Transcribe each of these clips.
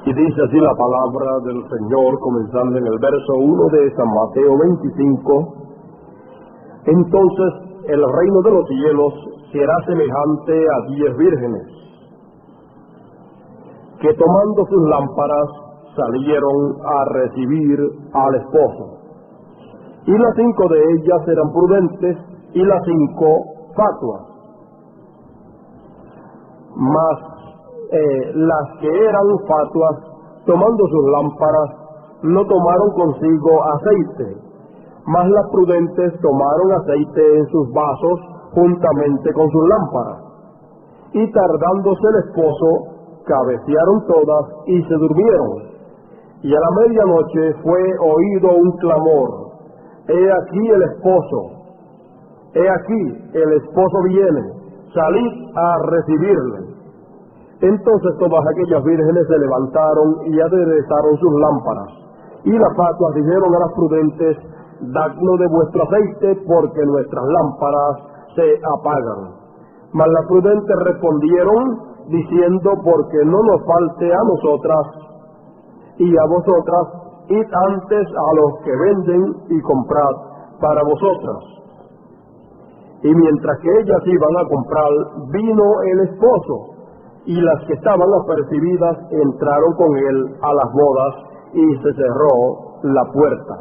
Y dice así la palabra del Señor, comenzando en el verso 1 de San Mateo 25. Entonces el reino de los cielos será semejante a 10 vírgenes, que tomando sus lámparas salieron a recibir al esposo. Y las 5 de ellas eran prudentes y las 5 fatuas. Mas las que eran fatuas, tomando sus lámparas, no tomaron consigo aceite, mas las prudentes tomaron aceite en sus vasos juntamente con sus lámparas. Y tardándose el esposo, cabecearon todas y se durmieron. Y a la medianoche fue oído un clamor: he aquí el esposo, he aquí el esposo viene, salid a recibirle. Entonces todas aquellas vírgenes se levantaron y aderezaron sus lámparas. Y las fatuas dijeron a las prudentes: dadnos de vuestro aceite, porque nuestras lámparas se apagan. Mas las prudentes respondieron diciendo: porque no nos falte a nosotras y a vosotras, id antes a los que venden y comprad para vosotras. Y mientras que ellas iban a comprar, vino el esposo, y las que estaban apercibidas entraron con él a las bodas, y se cerró la puerta.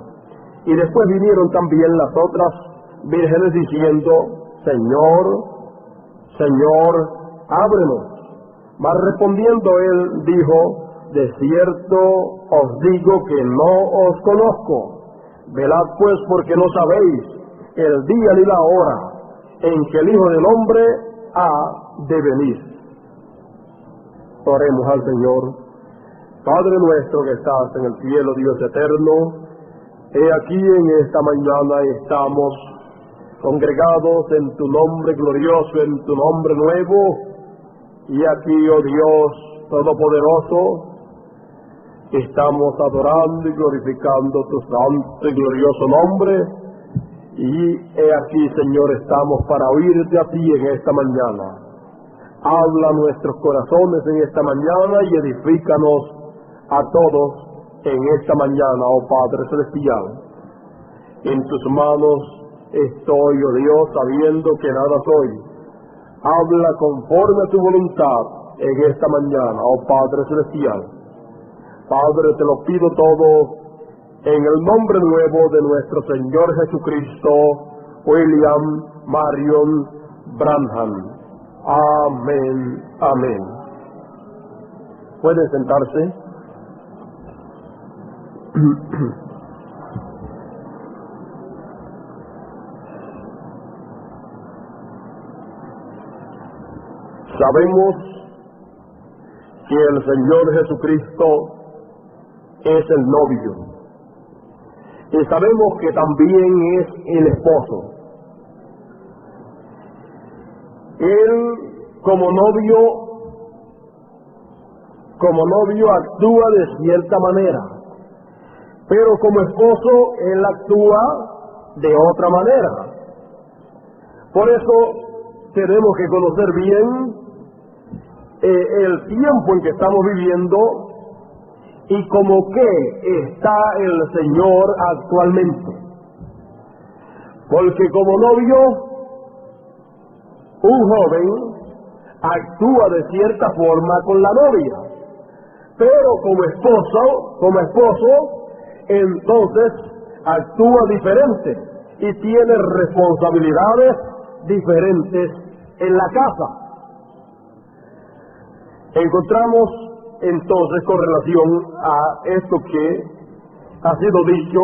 Y después vinieron también las otras vírgenes diciendo: Señor, Señor, ábrenos. Mas respondiendo él dijo: de cierto os digo que no os conozco. Velad pues, porque no sabéis el día ni la hora en que el Hijo del Hombre ha de venir. Oremos al Señor. Padre nuestro que estás en el cielo, Dios eterno, he aquí en esta mañana estamos congregados en tu nombre glorioso, en tu nombre nuevo, y aquí, oh Dios Todopoderoso, estamos adorando y glorificando tu santo y glorioso nombre, y he aquí, Señor, estamos para oírte a ti en esta mañana. Habla nuestros corazones en esta mañana y edifícanos a todos en esta mañana, oh Padre Celestial. En tus manos estoy, oh Dios, sabiendo que nada soy. Habla conforme a tu voluntad en esta mañana, oh Padre Celestial. Padre, te lo pido todo en el nombre nuevo de nuestro Señor Jesucristo, William Marion Branham. Amén, amén. ¿Pueden sentarse? Sabemos que el Señor Jesucristo es el novio, y sabemos que también es el esposo. Él como novio actúa de cierta manera, pero como esposo él actúa de otra manera. Por eso tenemos que conocer bien el tiempo en que estamos viviendo y como que está el Señor actualmente. Porque como novio, un joven actúa de cierta forma con la novia, pero como esposo, entonces actúa diferente y tiene responsabilidades diferentes en la casa. Encontramos entonces, con relación a esto que ha sido dicho,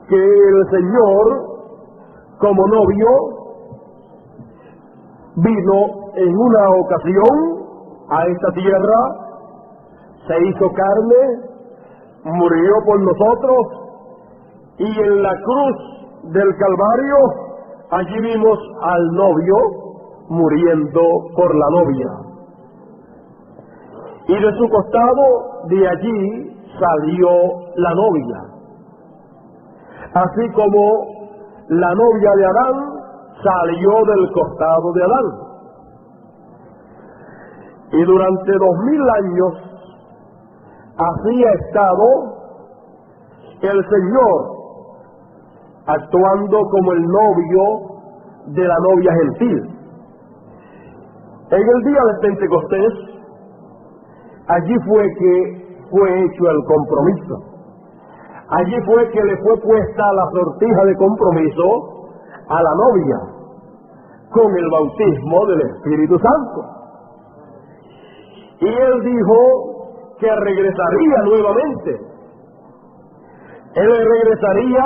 que el Señor como novio vino en una ocasión a esta tierra, se hizo carne, murió por nosotros, y en la cruz del Calvario allí vimos al novio muriendo por la novia, y de su costado de allí salió la novia, así como la novia de Adán salió del costado de Adán. Y durante 2000 años Así ha estado el Señor actuando como el novio de la novia gentil. En el día de Pentecostés, allí fue que fue hecho el compromiso. Allí fue que le fue puesta la sortija de compromiso a la novia con el bautismo del Espíritu Santo. Y él dijo que regresaría nuevamente. Él regresaría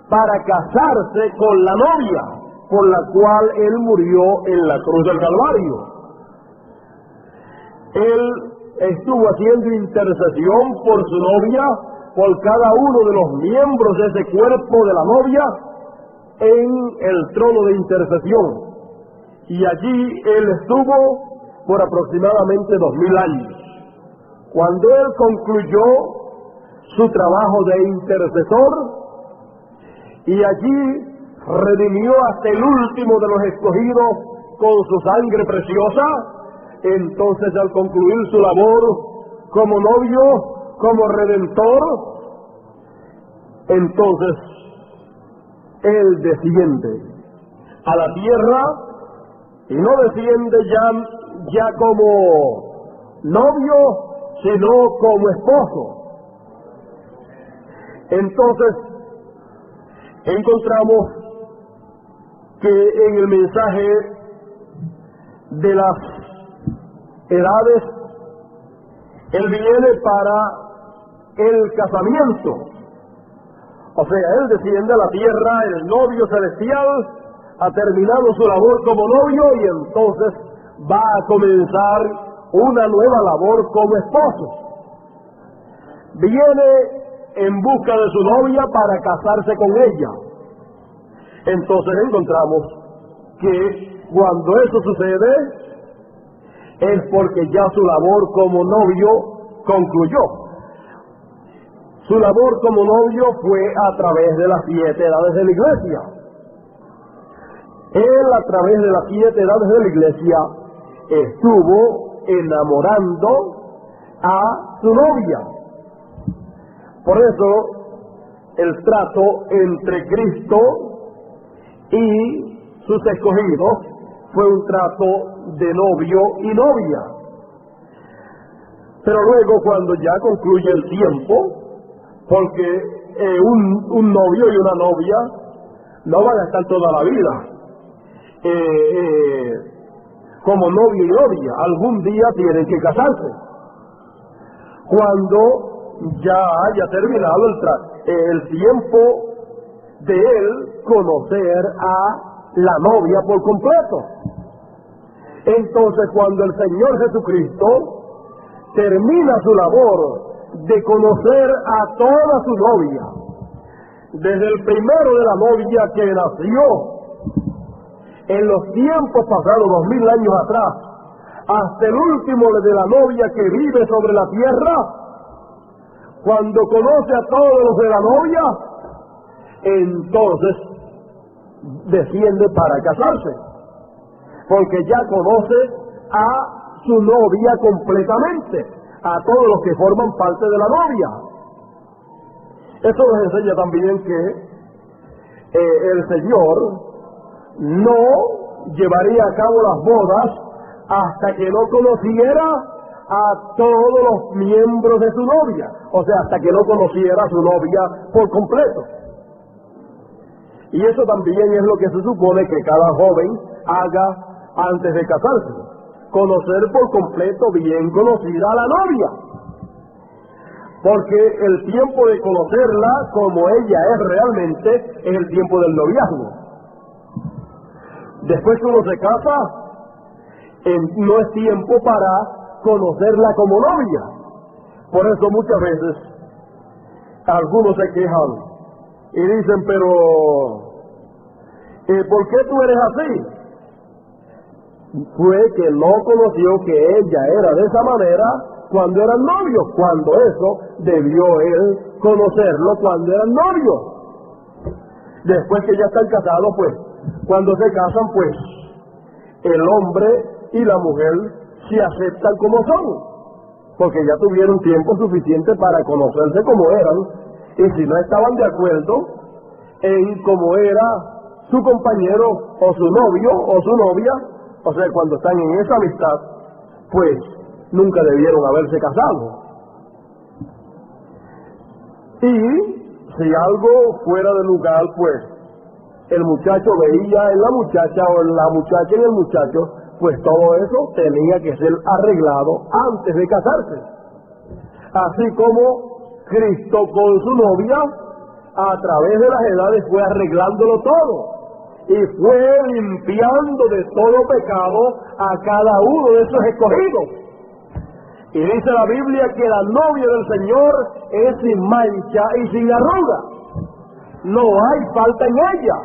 para casarse con la novia por la cual él murió en la cruz del Calvario. Él estuvo haciendo intercesión por su novia, por cada uno de los miembros de ese cuerpo de la novia, en el trono de intercesión. Y allí él estuvo por aproximadamente 2000 años. Cuando él concluyó su trabajo de intercesor, y allí redimió hasta el último de los escogidos con su sangre preciosa, entonces al concluir su labor como novio, como redentor, entonces él desciende a la tierra, y no desciende ya como novio, sino como esposo. Entonces encontramos que en el mensaje de las edades, él viene para el casamiento. O sea, él desciende a la tierra, el novio celestial ha terminado su labor como novio y entonces va a comenzar una nueva labor como esposo. Viene en busca de su novia para casarse con ella. Entonces encontramos que cuando eso sucede es porque ya su labor como novio concluyó. Su labor como novio fue a través de las 7 edades de la iglesia. Él, a través de las 7 edades de la iglesia, estuvo enamorando a su novia. Por eso, el trato entre Cristo y sus escogidos fue un trato de novio y novia. Pero luego, cuando ya concluye el tiempo, porque un novio y una novia no van a estar toda la vida como novio y novia, algún día tienen que casarse. Cuando ya haya terminado el tiempo de él conocer a la novia por completo. Entonces, cuando el Señor Jesucristo termina su labor de conocer a toda su novia, desde el primero de la novia que nació en los tiempos pasados, 2000 años atrás, hasta el último de la novia que vive sobre la tierra, cuando conoce a todos los de la novia, entonces desciende para casarse, porque ya conoce a su novia completamente, a todos los que forman parte de la novia. Esto nos enseña también que el Señor no llevaría a cabo las bodas hasta que no conociera a todos los miembros de su novia, o sea, hasta que no conociera a su novia por completo. Y eso también es lo que se supone que cada joven haga antes de casarse: conocer por completo, bien conocida a la novia, porque el tiempo de conocerla como ella es realmente es el tiempo del noviazgo. Después que uno se casa, no es tiempo para conocerla como novia. Por eso muchas veces algunos se quejan y dicen, pero ¿por qué tú eres así? Fue que no conoció que ella era de esa manera cuando eran novios, cuando eso debió él conocerlo cuando eran novios. Después que ya están casados, pues, cuando se casan, pues, el hombre y la mujer se aceptan como son. porque ya tuvieron tiempo suficiente para conocerse como eran, y si no estaban de acuerdo en cómo era su compañero o su novio o su novia, o sea, cuando están en esa amistad, pues nunca debieron haberse casado. Y si algo fuera de lugar, pues el muchacho veía en la muchacha o la muchacha en el muchacho, pues todo eso tenía que ser arreglado antes de casarse. Así como Cristo con su novia, a través de las edades fue arreglándolo todo y fue limpiando de todo pecado a cada uno de esos escogidos. Y dice la Biblia que la novia del Señor es sin mancha y sin arruga. No hay falta en ella.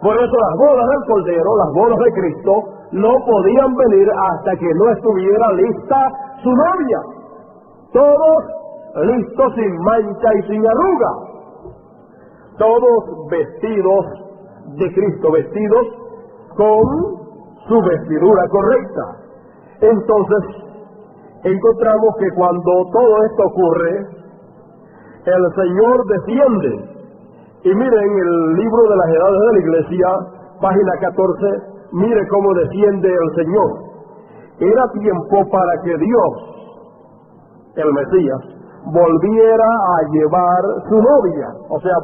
Por eso las bodas del Cordero, las bodas de Cristo, no podían venir hasta que no estuviera lista su novia. Todos listos sin mancha y sin arruga. Todos vestidos de Cristo, vestidos con su vestidura correcta. Entonces, encontramos que cuando todo esto ocurre, el Señor desciende. Y miren el libro de las edades de la iglesia, página 14, mire cómo desciende el Señor. Era tiempo para que Dios, el Mesías, volviera a llevar su novia, o sea,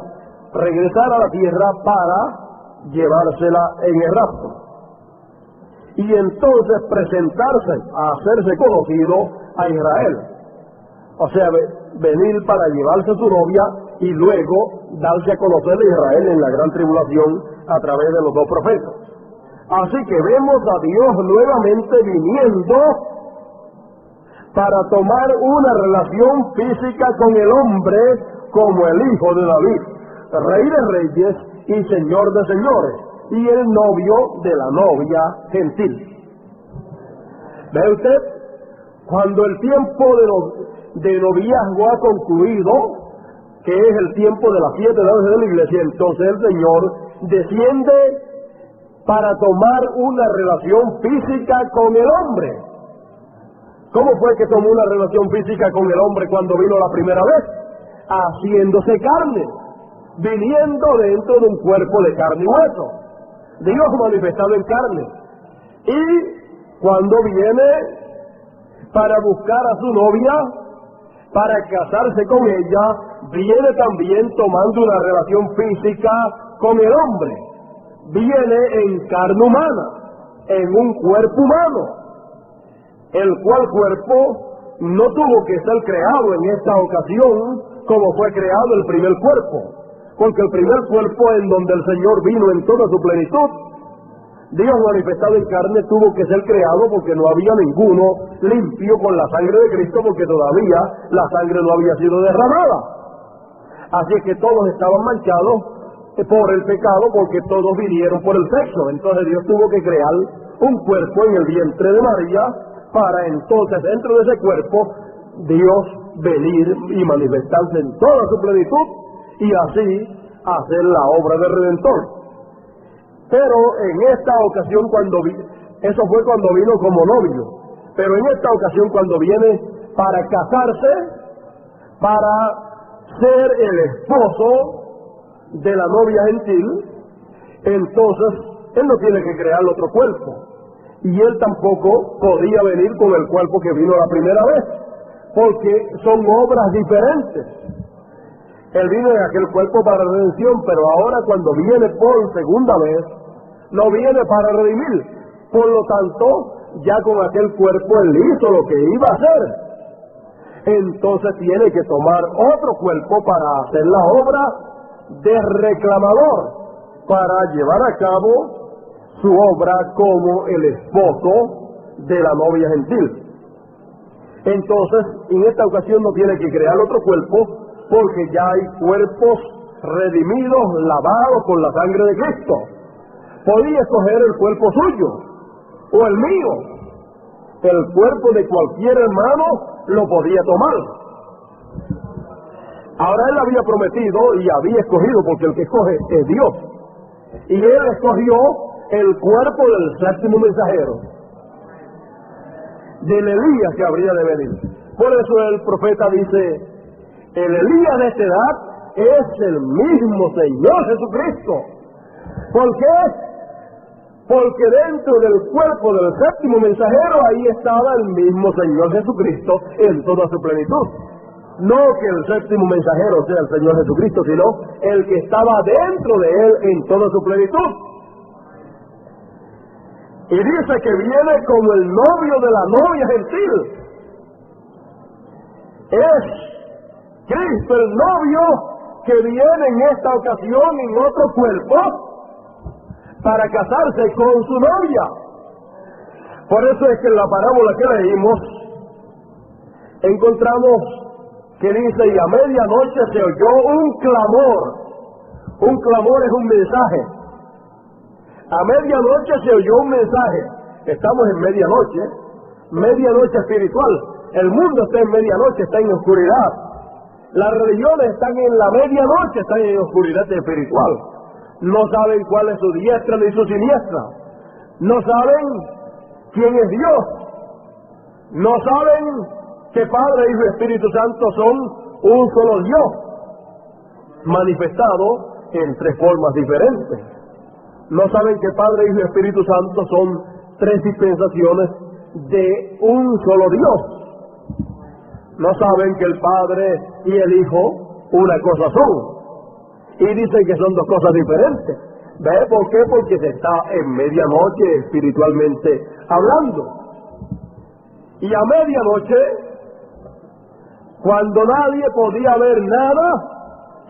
regresar a la tierra para llevársela en el rapto. Y entonces presentarse, a hacerse conocido a Israel. O sea, venir para llevarse su novia y luego darse a conocer a Israel en la gran tribulación a través de los dos profetas. Así que vemos a Dios nuevamente viniendo para tomar una relación física con el hombre como el hijo de David, rey de reyes y señor de señores, y el novio de la novia gentil. ¿Ve usted? Cuando el tiempo de noviazgo ha concluido, que es el tiempo de las 7 edades de la iglesia, entonces el Señor desciende para tomar una relación física con el hombre. ¿Cómo fue que tomó una relación física con el hombre cuando vino la primera vez? Haciéndose carne, viniendo dentro de un cuerpo de carne y hueso. Dios manifestado en carne. Y cuando viene para buscar a su novia, para casarse con ella, viene también tomando una relación física con el hombre. Viene en carne humana, en un cuerpo humano, el cual cuerpo no tuvo que ser creado en esta ocasión como fue creado el primer cuerpo, porque el primer cuerpo en donde el Señor vino en toda su plenitud, Dios manifestado en carne, tuvo que ser creado porque no había ninguno limpio con la sangre de Cristo, porque todavía la sangre no había sido derramada. Así es que todos estaban manchados por el pecado, porque todos vinieron por el sexo. Entonces Dios tuvo que crear un cuerpo en el vientre de María, para entonces dentro de ese cuerpo Dios venir y manifestarse en toda su plenitud y así hacer la obra del Redentor. Pero en esta ocasión eso fue cuando vino como novio, pero en esta ocasión cuando viene para casarse, para ser el esposo de la novia gentil, entonces él no tiene que crear otro cuerpo. Y él tampoco podía venir con el cuerpo que vino la primera vez, porque son obras diferentes. Él vino en aquel cuerpo para redención, pero ahora cuando viene por segunda vez, no viene para redimir. Por lo tanto, ya con aquel cuerpo él hizo lo que iba a hacer. Entonces tiene que tomar otro cuerpo para hacer la obra de reclamador, para llevar a cabo su obra como el esposo de la novia gentil. Entonces, en esta ocasión no tiene que crear otro cuerpo, porque ya hay cuerpos redimidos, lavados con la sangre de Cristo. Podía escoger el cuerpo suyo o el mío. El cuerpo de cualquier hermano lo podía tomar. Ahora él había prometido y había escogido, porque el que escoge es Dios. Y él escogió el cuerpo del séptimo mensajero. del Elías que habría de venir. Por eso el profeta dice, el Elías de esta edad es el mismo Señor Jesucristo. ¿Por qué? Porque dentro del cuerpo del séptimo mensajero ahí estaba el mismo Señor Jesucristo en toda su plenitud. No que el séptimo mensajero sea el Señor Jesucristo, sino el que estaba dentro de él en toda su plenitud. Y dice que viene como el novio de la novia gentil. Es Cristo el novio que viene en esta ocasión en otro cuerpo para casarse con su novia. Por eso es que en la parábola que leímos encontramos que dice, y a medianoche se oyó un clamor. Un clamor es un mensaje. A medianoche se oyó un mensaje. Estamos en medianoche espiritual. El mundo está en medianoche, está en oscuridad. Las religiones están en la medianoche, están en oscuridad espiritual. No saben cuál es su diestra ni su siniestra. No saben quién es Dios. No saben que Padre, Hijo y Espíritu Santo son un solo Dios, manifestado en tres formas diferentes. No saben que Padre, Hijo y Espíritu Santo son tres dispensaciones de un solo Dios. No saben que el Padre y el Hijo una cosa son. Y dicen que son dos cosas diferentes. ¿Ve por qué? Porque se está en medianoche espiritualmente hablando. Y a medianoche, cuando nadie podía ver nada,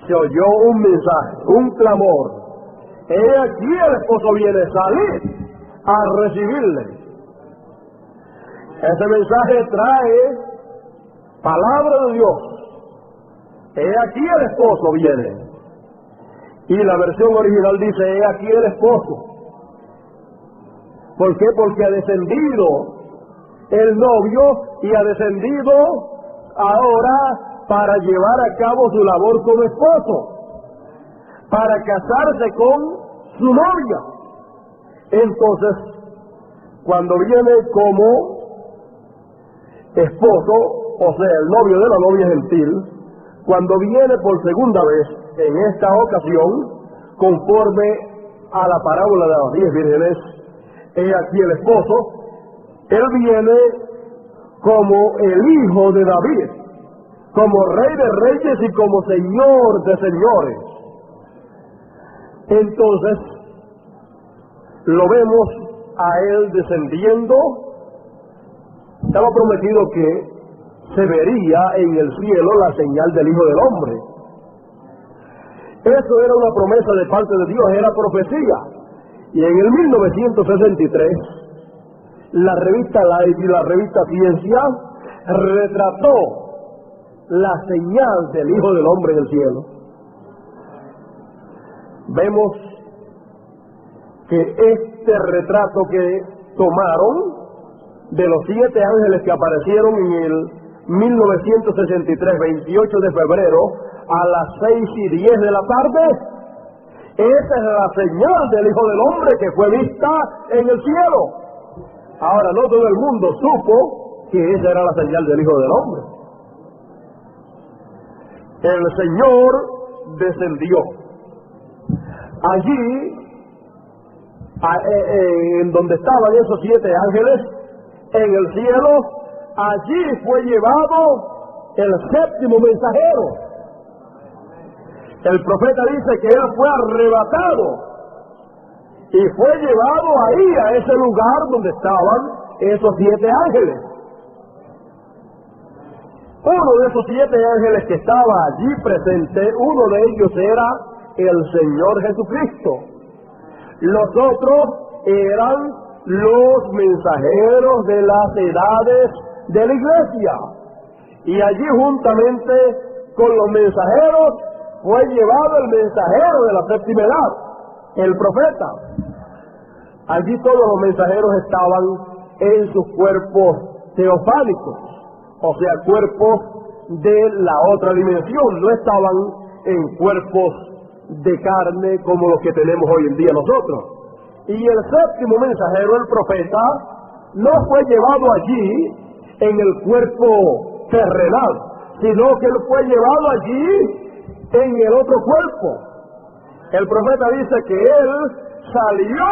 se oyó un mensaje, un clamor. He aquí el esposo viene, salir a recibirle. Ese mensaje trae palabra de Dios. He aquí el esposo viene. Y la versión original dice, he aquí el esposo. ¿Por qué? Porque ha descendido el novio y ha descendido ahora para llevar a cabo su labor como esposo, para casarse con su novia. Entonces, cuando viene como esposo, o sea, el novio de la novia gentil, cuando viene por segunda vez, en esta ocasión, conforme a la parábola de las 10 vírgenes, he aquí el esposo, él viene como el hijo de David, como rey de reyes y como señor de señores. Entonces, lo vemos a él descendiendo. Estaba prometido que se vería en el cielo la señal del Hijo del Hombre. Eso era una promesa de parte de Dios, era profecía. Y en el 1963, la revista Life y la revista Ciencia retrató la señal del Hijo del Hombre en el cielo. Vemos que este retrato que tomaron de los 7 ángeles que aparecieron en el 1963, 28 de febrero, a las 6:10 de la tarde, esa es la señal del Hijo del Hombre que fue vista en el cielo. Ahora, no todo el mundo supo que esa era la señal del Hijo del Hombre. El Señor descendió. Allí, en donde estaban esos 7 ángeles, en el cielo, allí fue llevado el séptimo mensajero. El profeta dice que él fue arrebatado y fue llevado ahí, a ese lugar donde estaban esos 7 ángeles. Uno de esos 7 ángeles que estaba allí presente, uno de ellos era el Señor Jesucristo. Los otros eran los mensajeros de las edades de la iglesia. Y allí, juntamente con los mensajeros, fue llevado el mensajero de la séptima edad, el profeta. Allí todos los mensajeros estaban en sus cuerpos teofánicos, o sea, cuerpos de la otra dimensión. No estaban en cuerpos de carne como los que tenemos hoy en día nosotros. Y el séptimo mensajero, el profeta, no fue llevado allí en el cuerpo terrenal, sino que él fue llevado allí en el otro cuerpo. El profeta dice que él salió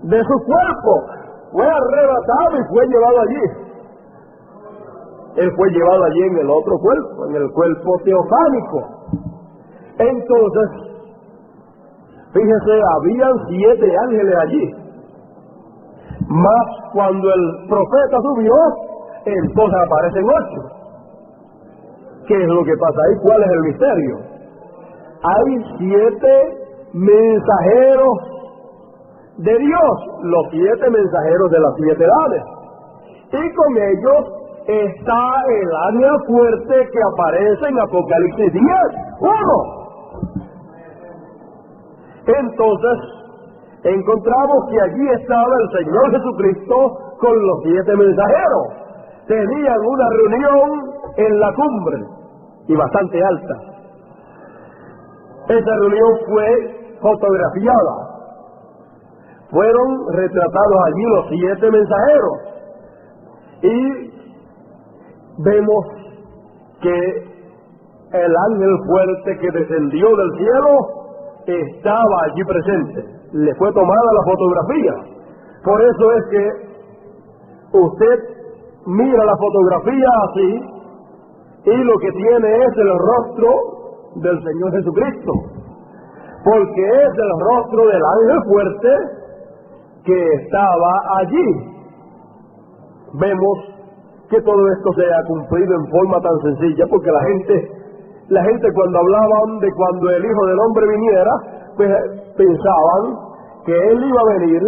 de su cuerpo, fue arrebatado y fue llevado allí. Él fue llevado allí en el otro cuerpo, en el cuerpo teofánico. Entonces, fíjese, habían 7 ángeles allí. Mas cuando el profeta subió, entonces aparecen 8. ¿Qué es lo que pasa ahí? ¿Cuál es el misterio? Hay 7 mensajeros de Dios, los 7 mensajeros de las 7 edades. Y con ellos está el ángel fuerte que aparece en Apocalipsis 10:1. Entonces, encontramos que allí estaba el Señor Jesucristo con los 7 mensajeros. Tenían una reunión en la cumbre y bastante alta. Esa reunión fue fotografiada. Fueron retratados allí los 7 mensajeros. Y vemos que el ángel fuerte que descendió del cielo estaba allí presente. Le fue tomada la fotografía. Por eso es que usted mira la fotografía así y lo que tiene es el rostro del Señor Jesucristo, porque es el rostro del ángel fuerte que estaba allí. Vemos que todo esto se ha cumplido en forma tan sencilla, porque la gente cuando hablaban de cuando el Hijo del Hombre viniera, pues pensaban que Él iba a venir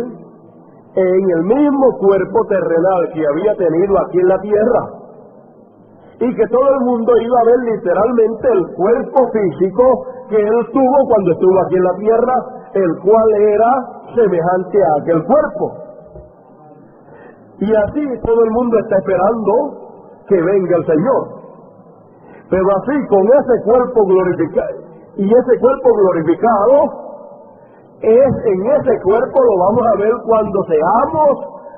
en el mismo cuerpo terrenal que había tenido aquí en la tierra, y que todo el mundo iba a ver literalmente el cuerpo físico que Él tuvo cuando estuvo aquí en la tierra, el cual era semejante a aquel cuerpo. Y así todo el mundo está esperando que venga el Señor. Pero así, con ese cuerpo glorificado, y ese cuerpo glorificado, en ese cuerpo lo vamos a ver cuando seamos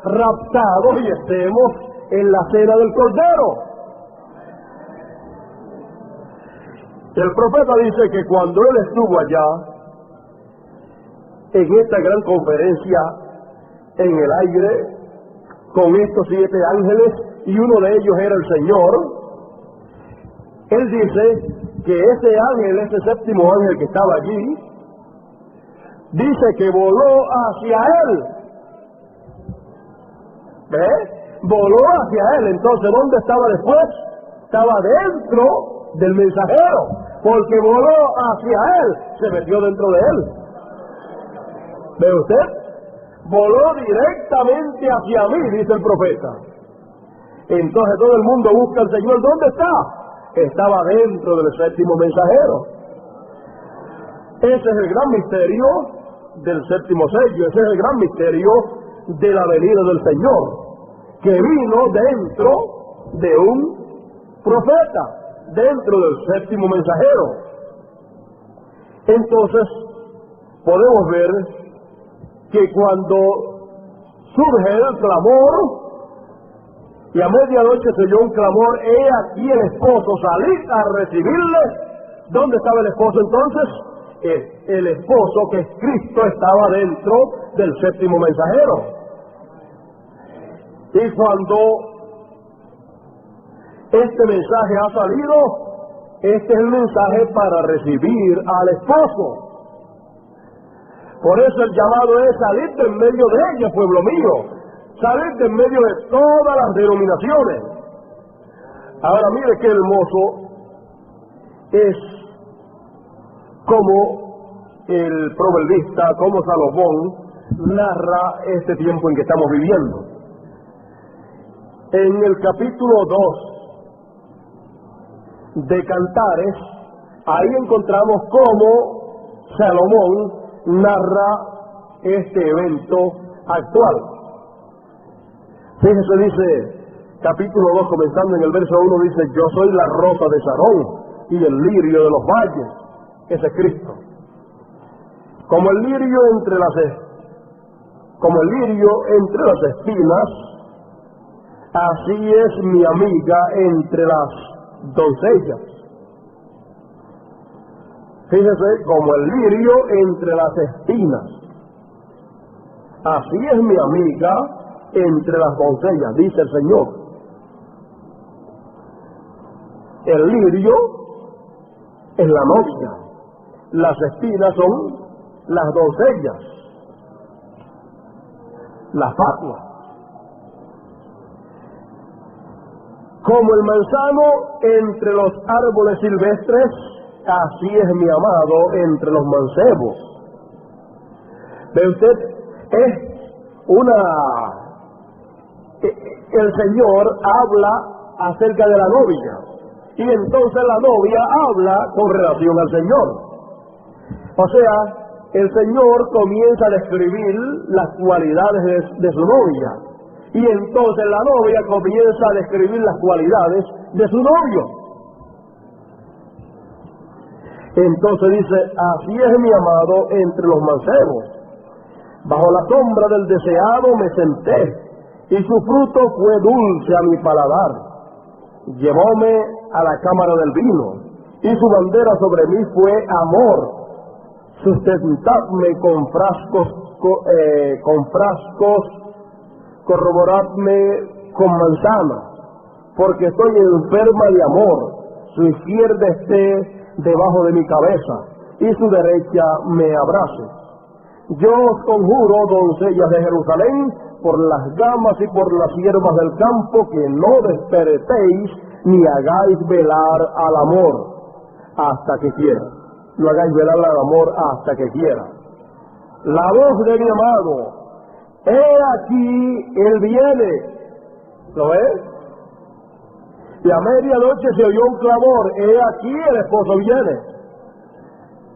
raptados y estemos en la cena del Cordero. El profeta dice que cuando él estuvo allá, en esta gran conferencia, en el aire, con estos 7 ángeles, y uno de ellos era el Señor, él dice que ese ángel, ese 7º ángel que estaba allí, dice que voló hacia él. ¿Ve? Voló hacia él. Entonces, ¿dónde estaba después? Estaba dentro del mensajero, porque voló hacia él, se metió dentro de él. ¿Ve usted? Voló directamente hacia mí, dice el profeta. Entonces todo el mundo busca al Señor. ¿Dónde está? Estaba dentro del 7º mensajero. Ese es el gran misterio del 7º sello. Ese es el gran misterio de la venida del Señor, que vino dentro de un profeta, dentro del 7º mensajero. Entonces podemos ver que cuando surge el clamor, y a medianoche se oyó un clamor, he aquí el esposo, salid a recibirle. ¿Dónde estaba el esposo entonces? El esposo, que es Cristo, estaba dentro del 7º mensajero. Y cuando este mensaje ha salido, este es el mensaje para recibir al esposo. Por eso el llamado es salir de en medio de ella, pueblo mío. Salir de en medio de todas las denominaciones. Ahora mire qué hermoso es como el proverbista, como Salomón, narra este tiempo en que estamos viviendo. En el capítulo 2 de Cantares, ahí encontramos cómo Salomón narra este evento actual. Fíjese, dice, capítulo 2, comenzando en el verso 1, dice: yo soy la rosa de Sarón y el lirio de los valles. Ese es Cristo. Como el lirio entre las espinas, así es mi amiga entre las doncellas. Fíjese, como el lirio entre las espinas. Así es mi amiga entre las doncellas, dice el Señor. El lirio es la novia, las espinas son las doncellas, las fatuas. Como el manzano entre los árboles silvestres, así es mi amado entre los mancebos. ¿Ve usted? El Señor habla acerca de la novia, y entonces la novia habla con relación al Señor. O sea, el Señor comienza a describir las cualidades de su novia, y entonces la novia comienza a describir las cualidades de su novio. Entonces dice, así es mi amado entre los mancebos. Bajo la sombra del deseado me senté, y su fruto fue dulce a mi paladar. Llevóme a la cámara del vino, y su bandera sobre mí fue amor. Sustentadme con frascos, corroboradme con manzanas, porque estoy enferma de amor. Su izquierda esté debajo de mi cabeza, y su derecha me abrace. Yo os conjuro, doncellas de Jerusalén, por las gamas y por las hierbas del campo, que no despertéis ni hagáis velar al amor hasta que quiera. No hagáis velar al amor hasta que quiera. La voz de mi amado, he aquí, él viene. ¿Lo ves? Y a medianoche se oyó un clamor, he aquí, el esposo viene.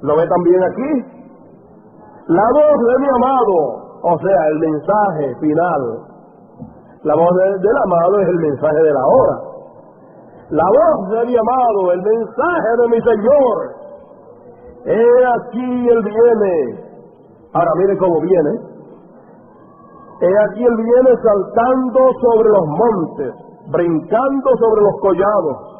¿Lo ve también aquí? La voz de mi amado, o sea, el mensaje final. La voz del amado es el mensaje de la hora. La voz de mi amado, el mensaje de mi Señor. He aquí él viene. Ahora mire cómo viene. He aquí él viene saltando sobre los montes, brincando sobre los collados.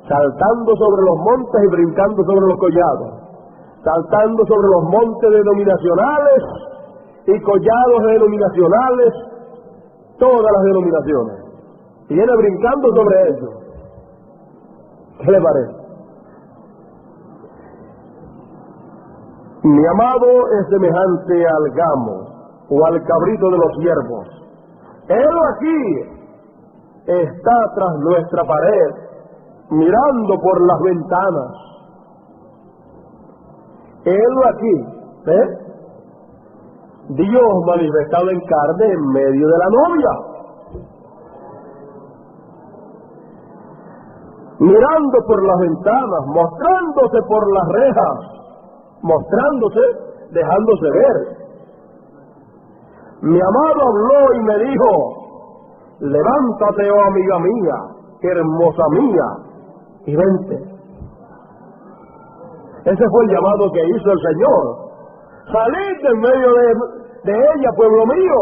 Saltando sobre los montes y brincando sobre los collados, saltando sobre los montes denominacionales y collados denominacionales, todas las denominaciones, y viene brincando sobre ellos. ¿Qué le parece? Mi amado es semejante al gamo o al cabrito de los ciervos. Él aquí está tras nuestra pared, mirando por las ventanas. Él aquí, ¿ves? Dios manifestado en carne en medio de la novia. Mirando por las ventanas, mostrándose por las rejas, mostrándose, dejándose ver. Mi amado habló y me dijo, levántate, oh amiga mía, hermosa mía, y vente. Ese fue el llamado que hizo el Señor. Salid en medio de ella, pueblo mío,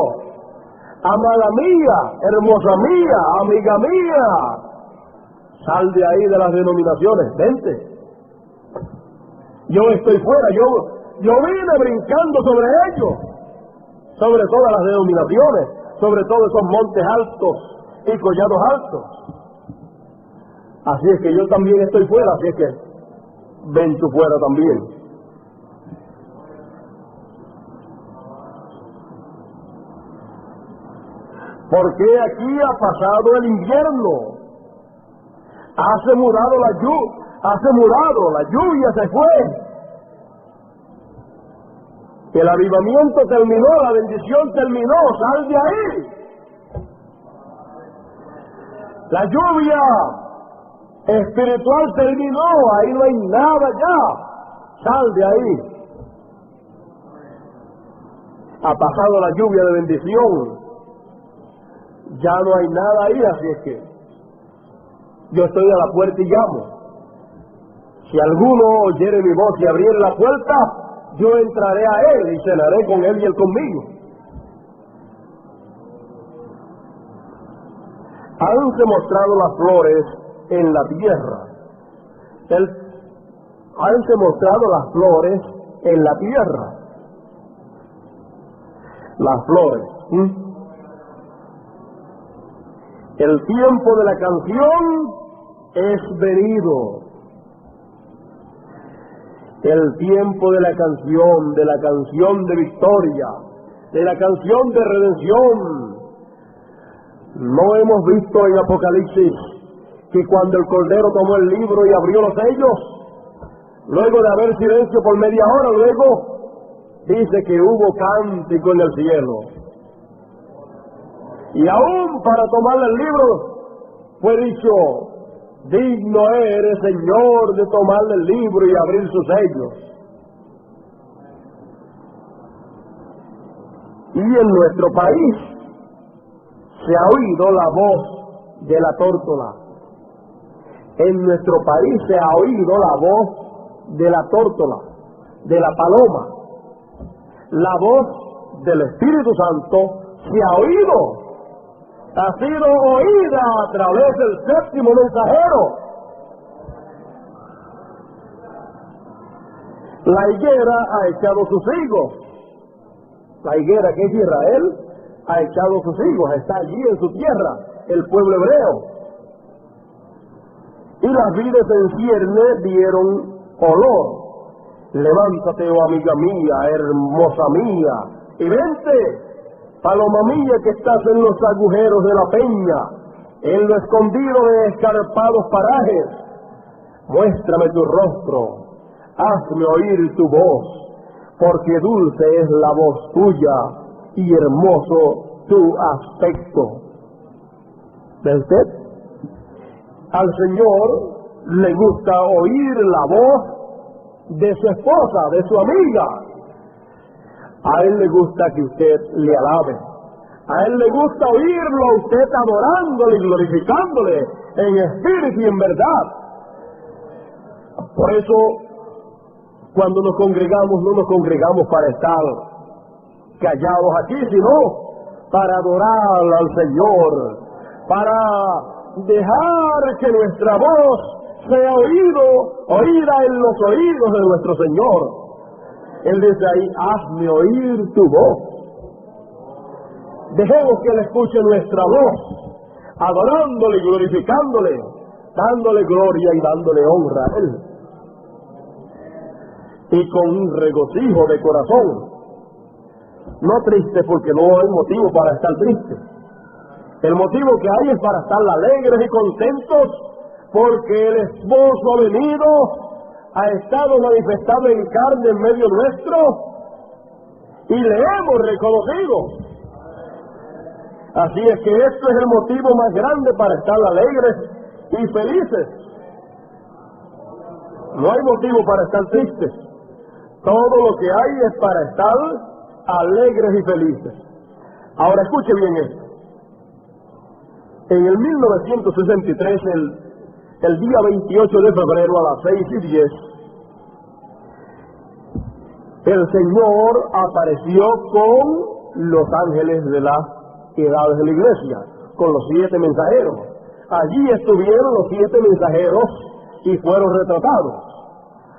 amada mía, hermosa mía, amiga mía. Sal de ahí de las denominaciones, vente. Yo estoy fuera, yo vine brincando sobre ellos, sobre todas las denominaciones, sobre todos esos montes altos y collados altos. Así es que yo también estoy fuera, así es que ven tú fuera también. Porque aquí ha pasado el invierno, hace mudado la lluvia se fue. El avivamiento terminó, la bendición terminó, sal de ahí. La lluvia espiritual terminó, ahí no hay nada ya, sal de ahí. Ha pasado la lluvia de bendición, ya no hay nada ahí, así es que yo estoy a la puerta y llamo. Si alguno oyere mi voz y abriere la puerta, yo entraré a él y cenaré con él y él conmigo. hanse mostrado las flores en la tierra. Hanse mostrado las flores en la tierra. Las flores. El tiempo de la canción es venido. El tiempo de la canción de victoria, de la canción de redención. ¿No hemos visto en Apocalipsis que cuando el Cordero tomó el libro y abrió los sellos, luego de haber silencio por media hora, luego dice que hubo cántico en el cielo? Y aún para tomar el libro fue dicho: digno eres, Señor, de tomar el libro y abrir sus sellos. Y en nuestro país se ha oído la voz de la tórtola. En nuestro país se ha oído la voz de la tórtola, de la paloma. La voz del Espíritu Santo se ha oído. Ha sido oída a través del séptimo mensajero. La higuera ha echado sus higos. La higuera, que es Israel, ha echado sus higos. Está allí en su tierra, el pueblo hebreo. Y las vides en cierne dieron olor. Levántate, oh amiga mía, hermosa mía, y vente, paloma mía, que estás en los agujeros de la peña, en lo escondido de escarpados parajes. Muéstrame tu rostro, hazme oír tu voz, porque dulce es la voz tuya y hermoso tu aspecto. ¿Ve usted? Al Señor le gusta oír la voz de su esposa, de su amiga. A Él le gusta que usted le alabe. A Él le gusta oírlo a usted adorándole y glorificándole en espíritu y en verdad. Por eso, cuando nos congregamos, no nos congregamos para estar callados aquí, sino para adorar al Señor, para dejar que nuestra voz sea oída en los oídos de nuestro Señor. Él dice ahí: hazme oír tu voz. Dejemos que Él escuche nuestra voz, adorándole y glorificándole, dándole gloria y dándole honra a Él. Y con un regocijo de corazón, no triste, porque no hay motivo para estar triste. El motivo que hay es para estar alegres y contentos, porque el esposo ha venido, ha estado manifestado en carne en medio nuestro, y le hemos reconocido. Así es que esto es el motivo más grande para estar alegres y felices. No hay motivo para estar tristes. Todo lo que hay es para estar alegres y felices. Ahora escuche bien esto. En el 1963, el día 28 de febrero a las 6:10, el Señor apareció con los ángeles de las edades de la iglesia, con los 7 mensajeros. Allí estuvieron los 7 mensajeros y fueron retratados.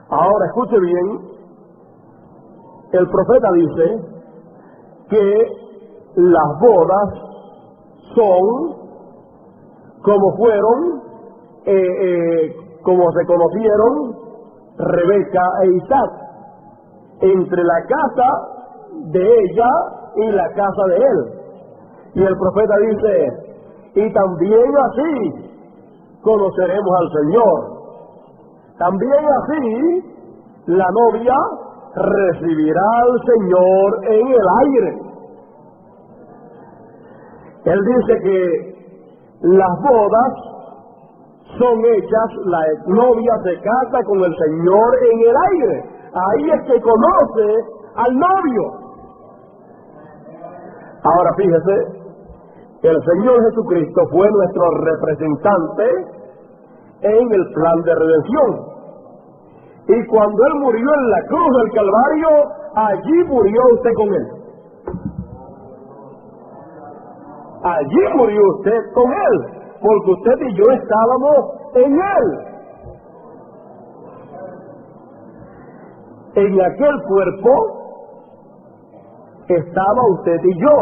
Ahora escuche bien, el profeta dice que las bodas son como fueron, como se conocieron Rebeca e Isaac, entre la casa de ella y la casa de él. Y el profeta dice: y también así conoceremos al Señor. También así la novia recibirá al Señor en el aire. Él dice que las bodas son hechas, la novia se casa con el Señor en el aire. Ahí es que conoce al novio. Ahora fíjese, el Señor Jesucristo fue nuestro representante en el plan de redención. Y cuando Él murió en la cruz del Calvario, allí murió usted con Él. Allí murió usted con Él. porque usted y yo estábamos en Él. En aquel cuerpo estaba usted y yo,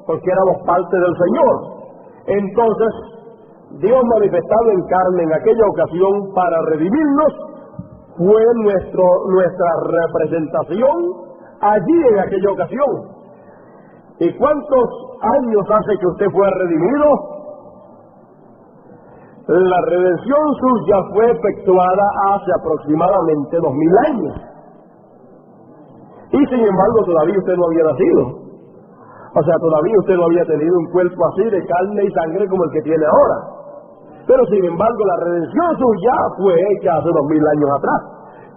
porque éramos parte del Señor. Entonces, Dios manifestado en carne en aquella ocasión para redimirnos, fue nuestra representación allí en aquella ocasión. ¿Y cuántos años hace que usted fue redimido? La redención suya fue efectuada hace aproximadamente 2000 años. Y sin embargo todavía usted no había nacido. O sea, todavía usted no había tenido un cuerpo así de carne y sangre como el que tiene ahora. Pero sin embargo la redención suya fue hecha hace 2000 años atrás.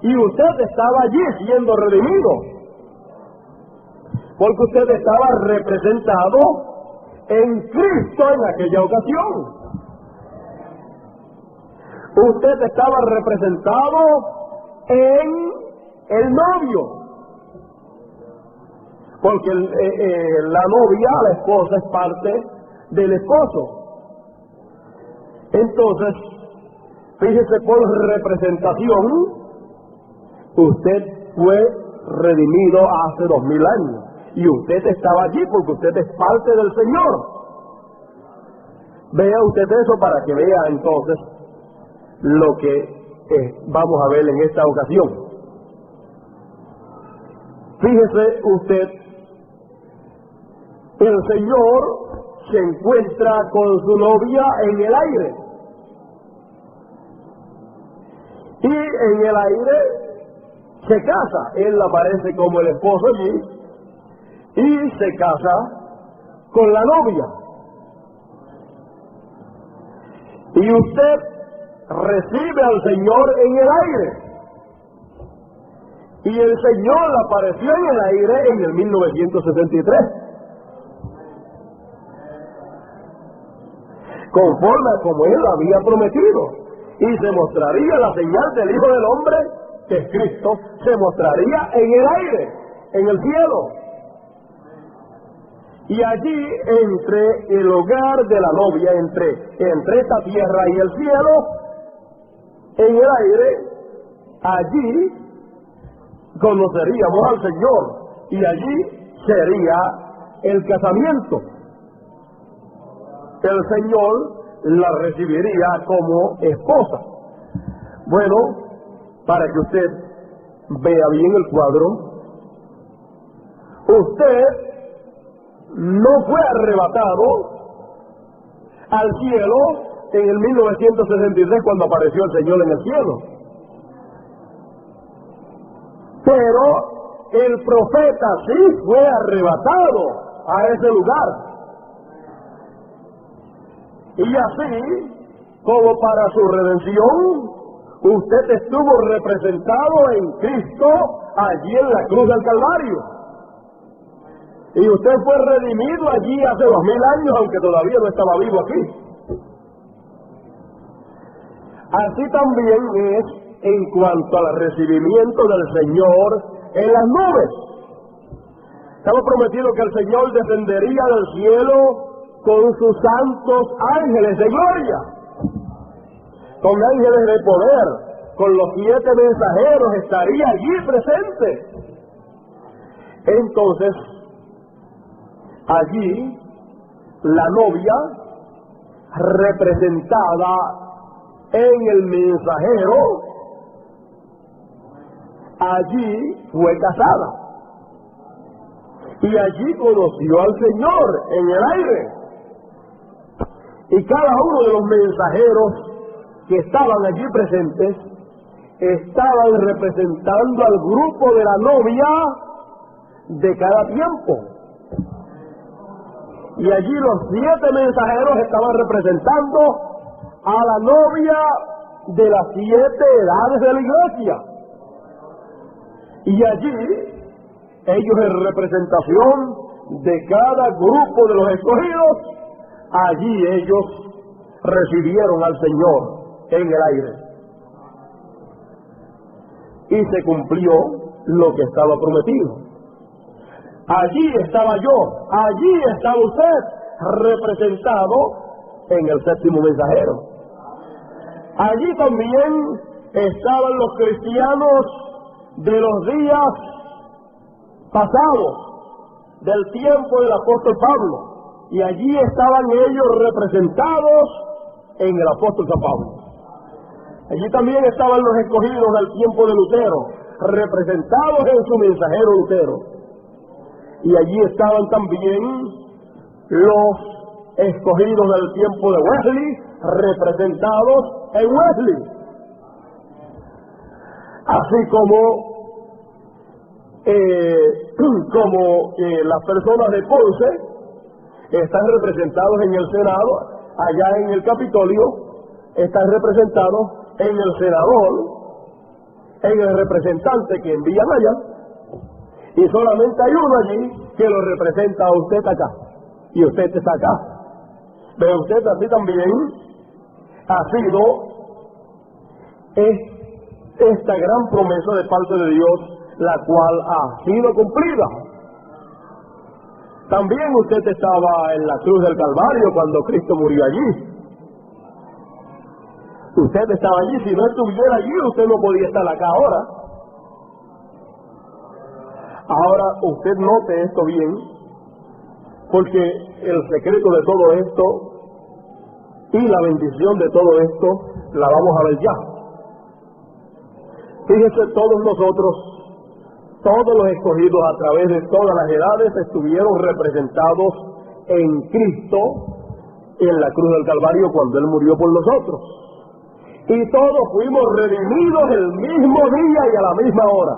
Y usted estaba allí siendo redimido. Porque usted estaba representado en Cristo en aquella ocasión. Usted estaba representado en el novio. Porque la novia, la esposa, es parte del esposo. Entonces, fíjese, por representación, usted fue redimido hace 2000 años. Y usted estaba allí porque usted es parte del Señor. Vea usted eso para que vea entonces lo que vamos a ver en esta ocasión. Fíjese usted, el Señor se encuentra con su novia en el aire. Y en el aire se casa. Él aparece como el esposo allí y se casa con la novia. Y usted recibe al Señor en el aire. Y el Señor apareció en el aire en el 1963. Conforme a como Él había prometido. Y se mostraría la señal del Hijo del Hombre, que es Cristo, se mostraría en el aire, en el cielo. Y allí, entre el hogar de la novia, entre esta tierra y el cielo, en el aire, allí conoceríamos al Señor. Y allí sería el casamiento. El Señor la recibiría como esposa. Bueno, para que usted vea bien el cuadro, usted no fue arrebatado al cielo en el 1963 cuando apareció el Señor en el cielo. Pero el profeta sí fue arrebatado a ese lugar. Y así, como para su redención, usted estuvo representado en Cristo allí en la cruz del Calvario. Y usted fue redimido allí hace 2000 años, aunque todavía no estaba vivo aquí. Así también es en cuanto al recibimiento del Señor en las nubes. Estaba prometido que el Señor descendería del cielo con sus santos ángeles de gloria, con ángeles de poder, con los 7 mensajeros, estaría allí presente. Entonces, allí, la novia, representada en el mensajero, allí fue casada. Y allí conoció al Señor en el aire. Y cada uno de los mensajeros que estaban allí presentes estaban representando al grupo de la novia de cada tiempo. Y allí los 7 mensajeros estaban representando a la novia de las 7 edades de la iglesia. Y allí, ellos en representación de cada grupo de los escogidos, allí ellos recibieron al Señor en el aire. Y se cumplió lo que estaba prometido. Allí estaba yo, allí estaba usted, representado en el séptimo mensajero. Allí también estaban los cristianos de los días pasados, del tiempo del apóstol Pablo, y allí estaban ellos representados en el apóstol San Pablo. Allí también estaban los escogidos del tiempo de Lutero, representados en su mensajero Lutero. Y allí estaban también los escogidos del tiempo de Wesley, representados en Wesley. Así como las personas de Ponce están representados en el Senado, allá en el Capitolio, están representados en el senador, en el representante que envían allá, y solamente hay uno allí que lo representa a usted acá, y usted está acá. Pero usted así también ha sido esta gran promesa de parte de Dios, la cual ha sido cumplida. También usted estaba en la cruz del Calvario cuando Cristo murió allí. Usted estaba allí. Si no estuviera allí, usted no podía estar acá ahora. Ahora usted note esto bien, porque el secreto de todo esto y la bendición de todo esto la vamos a ver ya. Fíjese, todos nosotros, todos los escogidos a través de todas las edades estuvieron representados en Cristo en la cruz del Calvario cuando Él murió por nosotros. Y todos fuimos redimidos el mismo día y a la misma hora.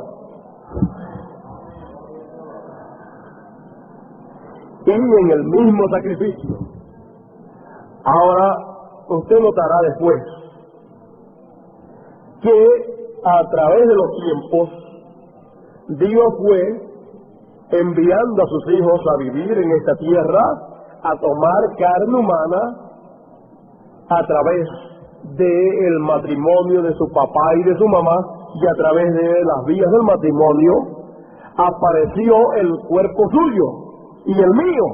Y en el mismo sacrificio. Ahora, usted notará después que a través de los tiempos, Dios fue enviando a sus hijos a vivir en esta tierra, a tomar carne humana a través del matrimonio de su papá y de su mamá, y a través de las vías del matrimonio apareció el cuerpo suyo y el mío.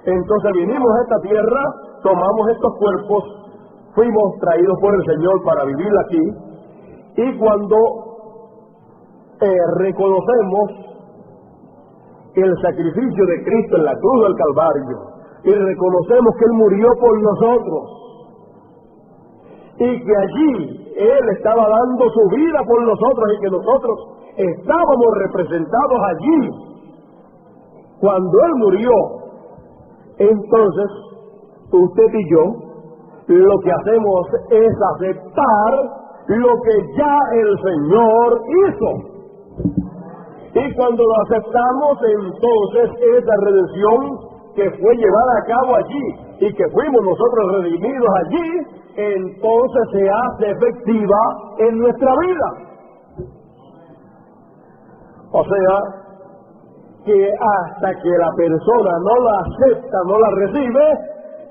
Entonces vinimos a esta tierra, tomamos estos cuerpos, fuimos traídos por el Señor para vivir aquí, y cuando reconocemos el sacrificio de Cristo en la cruz del Calvario, y reconocemos que Él murió por nosotros, y que allí Él estaba dando su vida por nosotros, y que nosotros estábamos representados allí cuando Él murió, entonces usted y yo lo que hacemos es aceptar lo que ya el Señor hizo. Y cuando lo aceptamos, entonces esa redención que fue llevada a cabo allí y que fuimos nosotros redimidos allí, entonces se hace efectiva en nuestra vida. O sea, que hasta que la persona no la acepta, no la recibe,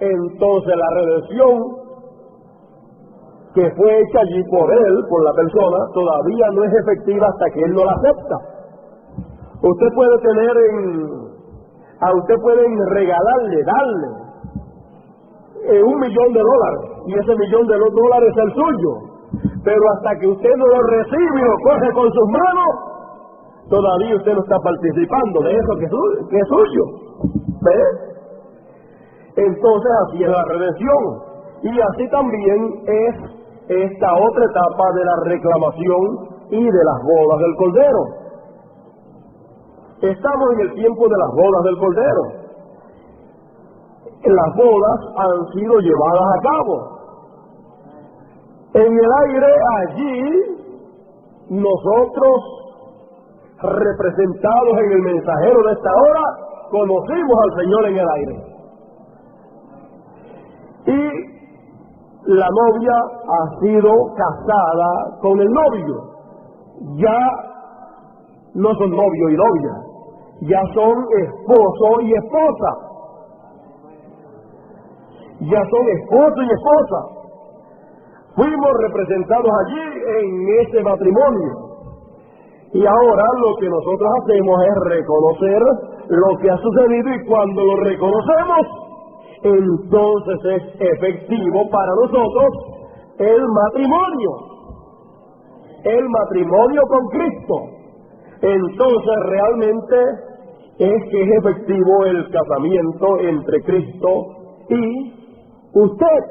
entonces la redención que fue hecha allí por él, por la persona, todavía no es efectiva hasta que él no la acepta. Usted puede tener a usted pueden regalarle, darle $1.000.000, y ese $1.000.000 es el suyo, pero hasta que usted no lo recibe y lo coge con sus manos, todavía usted no está participando de eso que es suyo. ¿Ve? Entonces así es la redención, y así también es esta otra etapa de la reclamación y de las bodas del Cordero. Estamos en el tiempo de las bodas del Cordero. Las bodas han sido llevadas a cabo. En el aire, allí, nosotros, representados en el mensajero de esta hora, conocimos al Señor en el aire. Y la novia ha sido casada con el novio. Ya no son novio y novia, ya son esposo y esposa. Ya son esposo y esposa. Fuimos representados allí en ese matrimonio. Y ahora lo que nosotros hacemos es reconocer lo que ha sucedido, y cuando lo reconocemos, entonces es efectivo para nosotros el matrimonio con Cristo. Entonces realmente es que es efectivo el casamiento entre Cristo y usted.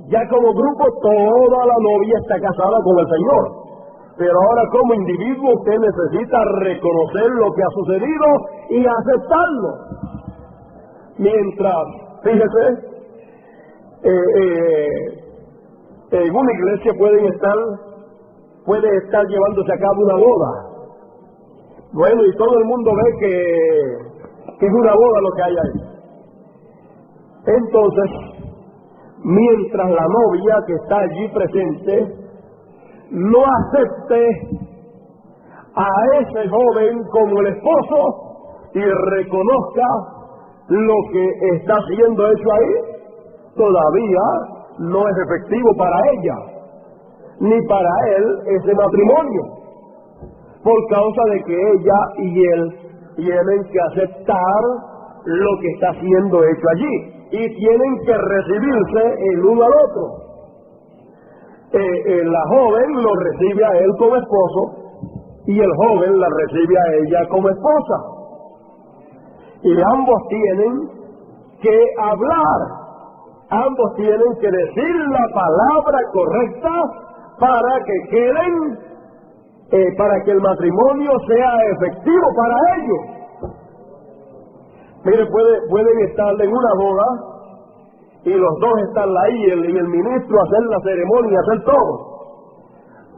Ya como grupo toda la novia está casada con el Señor, pero ahora como individuo usted necesita reconocer lo que ha sucedido y aceptarlo. Mientras, fíjese, en una iglesia puede estar llevándose a cabo una boda. Bueno, y todo el mundo ve que es una boda lo que hay ahí. Entonces, mientras la novia que está allí presente no acepte a ese joven como el esposo y reconozca lo que está siendo hecho ahí, todavía no es efectivo para ella, ni para él ese matrimonio, por causa de que ella y él tienen que aceptar lo que está siendo hecho allí y tienen que recibirse el uno al otro. La joven lo recibe a él como esposo y el joven la recibe a ella como esposa, y ambos tienen que hablar, ambos tienen que decir la palabra correcta para que queden, para que el matrimonio sea efectivo para ellos. Mire, pueden estar en una boda y los dos están ahí, y el ministro hacer la ceremonia, hacer todo.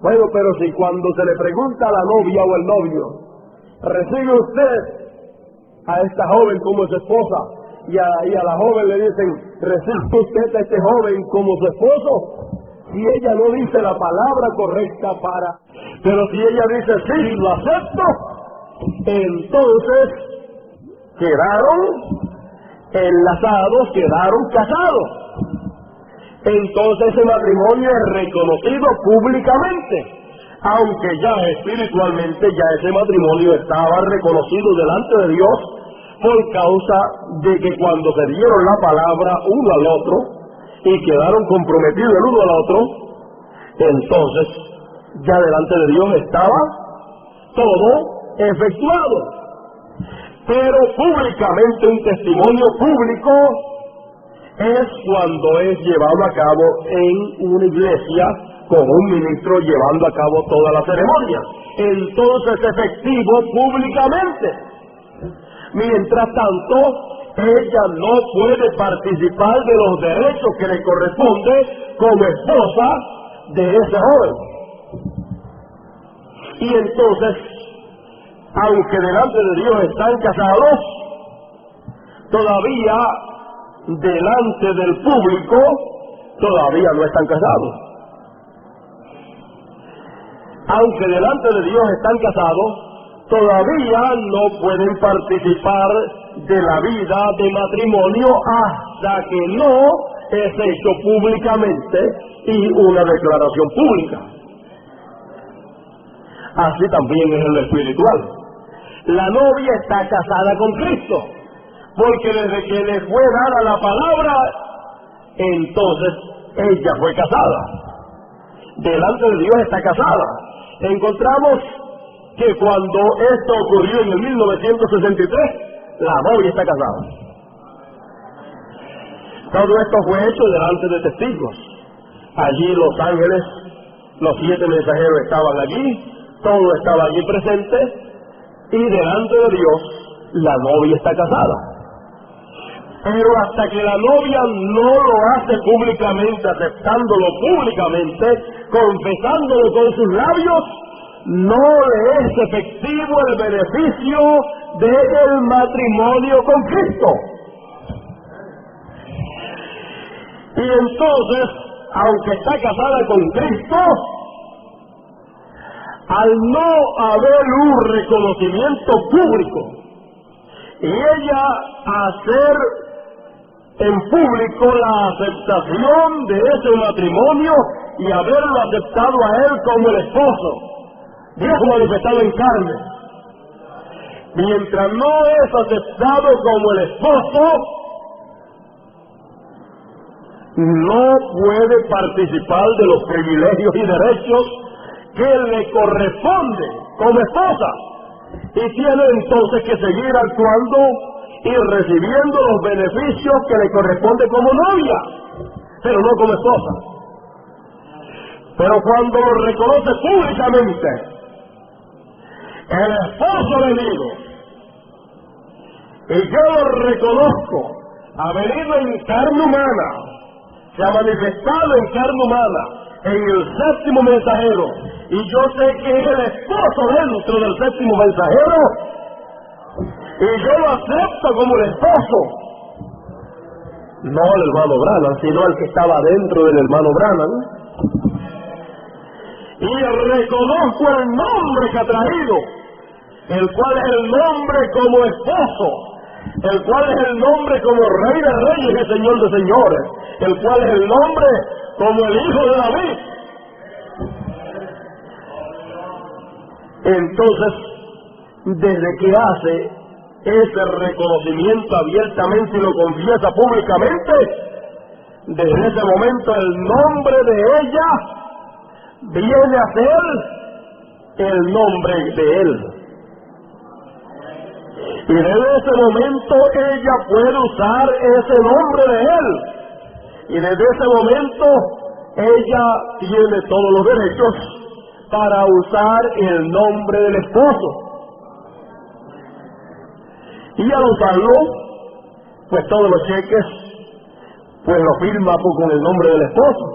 Bueno, pero si cuando se le pregunta a la novia o el novio, ¿recibe usted a esta joven como su esposa? Y a la joven le dicen, ¿recibe usted a este joven como su esposo? Si ella no dice la palabra correcta pero si ella dice, sí, lo acepto, entonces quedaron enlazados, quedaron casados. Entonces ese matrimonio es reconocido públicamente, aunque ya espiritualmente ya ese matrimonio estaba reconocido delante de Dios, por causa de que cuando se dieron la palabra uno al otro y quedaron comprometidos el uno al otro, entonces ya delante de Dios estaba todo efectuado. Pero públicamente, un testimonio público es cuando es llevado a cabo en una iglesia con un ministro llevando a cabo toda la ceremonia. Entonces es efectivo públicamente. Mientras tanto, ella no puede participar de los derechos que le corresponde como esposa de ese joven. Y entonces, aunque delante de Dios están casados, todavía delante del público todavía no están casados. Aunque delante de Dios están casados, todavía no pueden participar de la vida de matrimonio hasta que no es hecho públicamente y una declaración pública. Así también es en lo espiritual. La novia está casada con Cristo, porque desde que le fue dada la palabra, entonces ella fue casada. Delante de Dios está casada. Encontramos que cuando esto ocurrió en el 1963, la novia está casada. Todo esto fue hecho delante de testigos. Allí los ángeles, los 7 mensajeros estaban allí, todo estaba allí presente, y delante de Dios la novia está casada. Pero hasta que la novia no lo hace públicamente, aceptándolo públicamente, confesándolo con sus labios, no le es efectivo el beneficio del matrimonio con Cristo. Y entonces, aunque está casada con Cristo, al no haber un reconocimiento público y ella hacer en público la aceptación de ese matrimonio y haberlo aceptado a él como el esposo, Dios manifestado en carne, mientras no es aceptado como el esposo, no puede participar de los privilegios y derechos que le corresponde como esposa, y tiene entonces que seguir actuando y recibiendo los beneficios que le corresponde como novia, pero no como esposa. Pero cuando lo reconoce públicamente, el esposo le digo, y yo lo reconozco, ha venido en carne humana, se ha manifestado en carne humana, en el séptimo mensajero, y yo sé que es el esposo dentro del séptimo mensajero, y yo lo acepto como el esposo, no el hermano Branham, sino el que estaba dentro del hermano Branham, y reconozco el nombre que ha traído, el cual es el nombre como esposo, el cual es el nombre como Rey de Reyes y Señor de Señores, el cual es el nombre como el Hijo de David. Entonces, desde que hace ese reconocimiento abiertamente y lo confiesa públicamente, desde ese momento el nombre de ella viene a ser el nombre de él. Y desde ese momento ella puede usar ese nombre de él. Y desde ese momento ella tiene todos los derechos para usar el nombre del esposo. Y al usarlo, pues todos los cheques, pues lo firma con el nombre del esposo.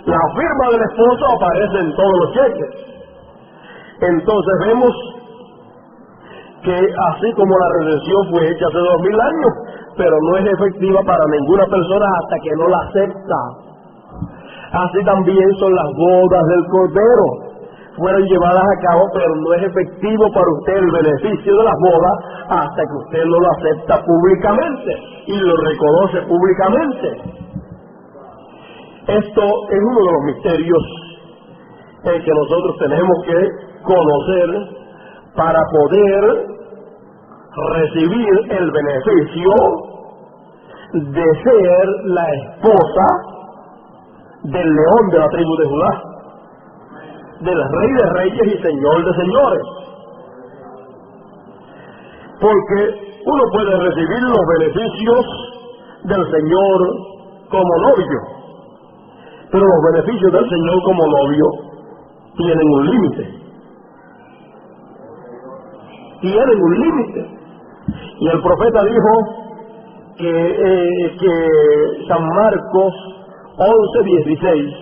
La firma del esposo aparece en todos los cheques. Entonces vemos que así como la redención fue hecha hace 2000 años, pero no es efectiva para ninguna persona hasta que no la acepta. Así también son las bodas del Cordero. Fueron llevadas a cabo, pero no es efectivo para usted el beneficio de las bodas hasta que usted no lo acepta públicamente y lo reconoce públicamente. Esto es uno de los misterios que nosotros tenemos que conocer para poder recibir el beneficio de ser la esposa del león de la tribu de Judá, del Rey de Reyes y Señor de Señores. Porque uno puede recibir los beneficios del Señor como novio, pero los beneficios del Señor como novio tienen un límite. Tienen un límite. Y el profeta dijo que San Marcos 11:16,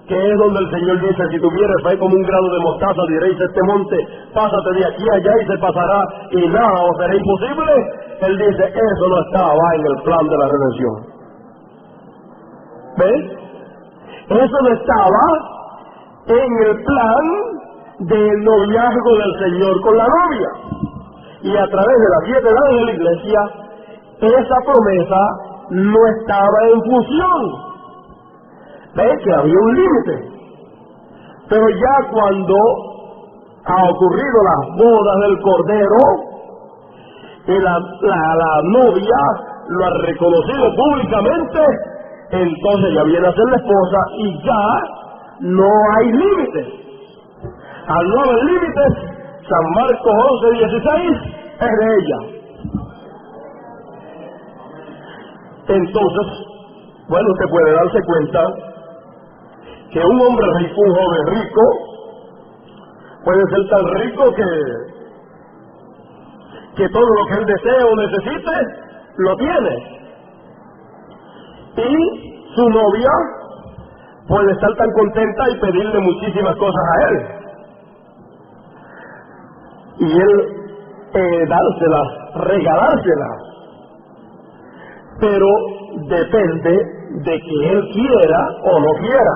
que es donde el Señor dice, si tuvieres fe como un grano de mostaza, diréis a este monte, pásate de aquí a allá y se pasará, y nada os será imposible. Él dice, eso no estaba en el plan de la redención. ¿Ves? Eso no estaba en el plan del noviazgo del Señor con la novia. Y a través de las 7 edades de la iglesia, esa promesa no estaba en función. ¿Ves? Que había un límite. Pero ya cuando ha ocurrido las bodas del Cordero y la novia lo ha reconocido públicamente, entonces ya viene a ser la esposa y ya no hay límites. Al no haber límites, San Marcos 11:16 es de ella. Entonces, bueno, usted puede darse cuenta que un hombre rico, un joven rico, puede ser tan rico que todo lo que él desee o necesite, lo tiene. Y su novia puede estar tan contenta y pedirle muchísimas cosas a él. Y él dárselas, regalárselas. Pero depende de que él quiera o no quiera.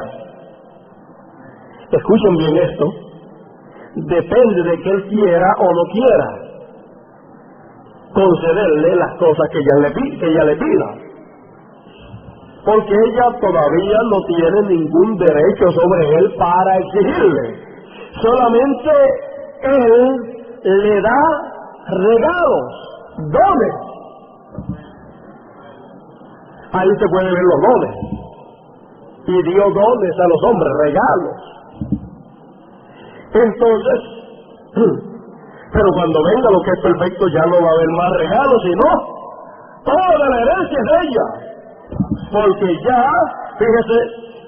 Escuchen bien esto. Depende de que él quiera o no quiera concederle las cosas que ella le pida. Porque ella todavía no tiene ningún derecho sobre él para exigirle. Solamente él le da regalos, dones. ahí se puede ver los dones. Y dio dones a los hombres, regalos. Entonces, pero cuando venga lo que es perfecto ya no va a haber más regalos, sino toda la herencia es de ella. Porque ya, fíjese,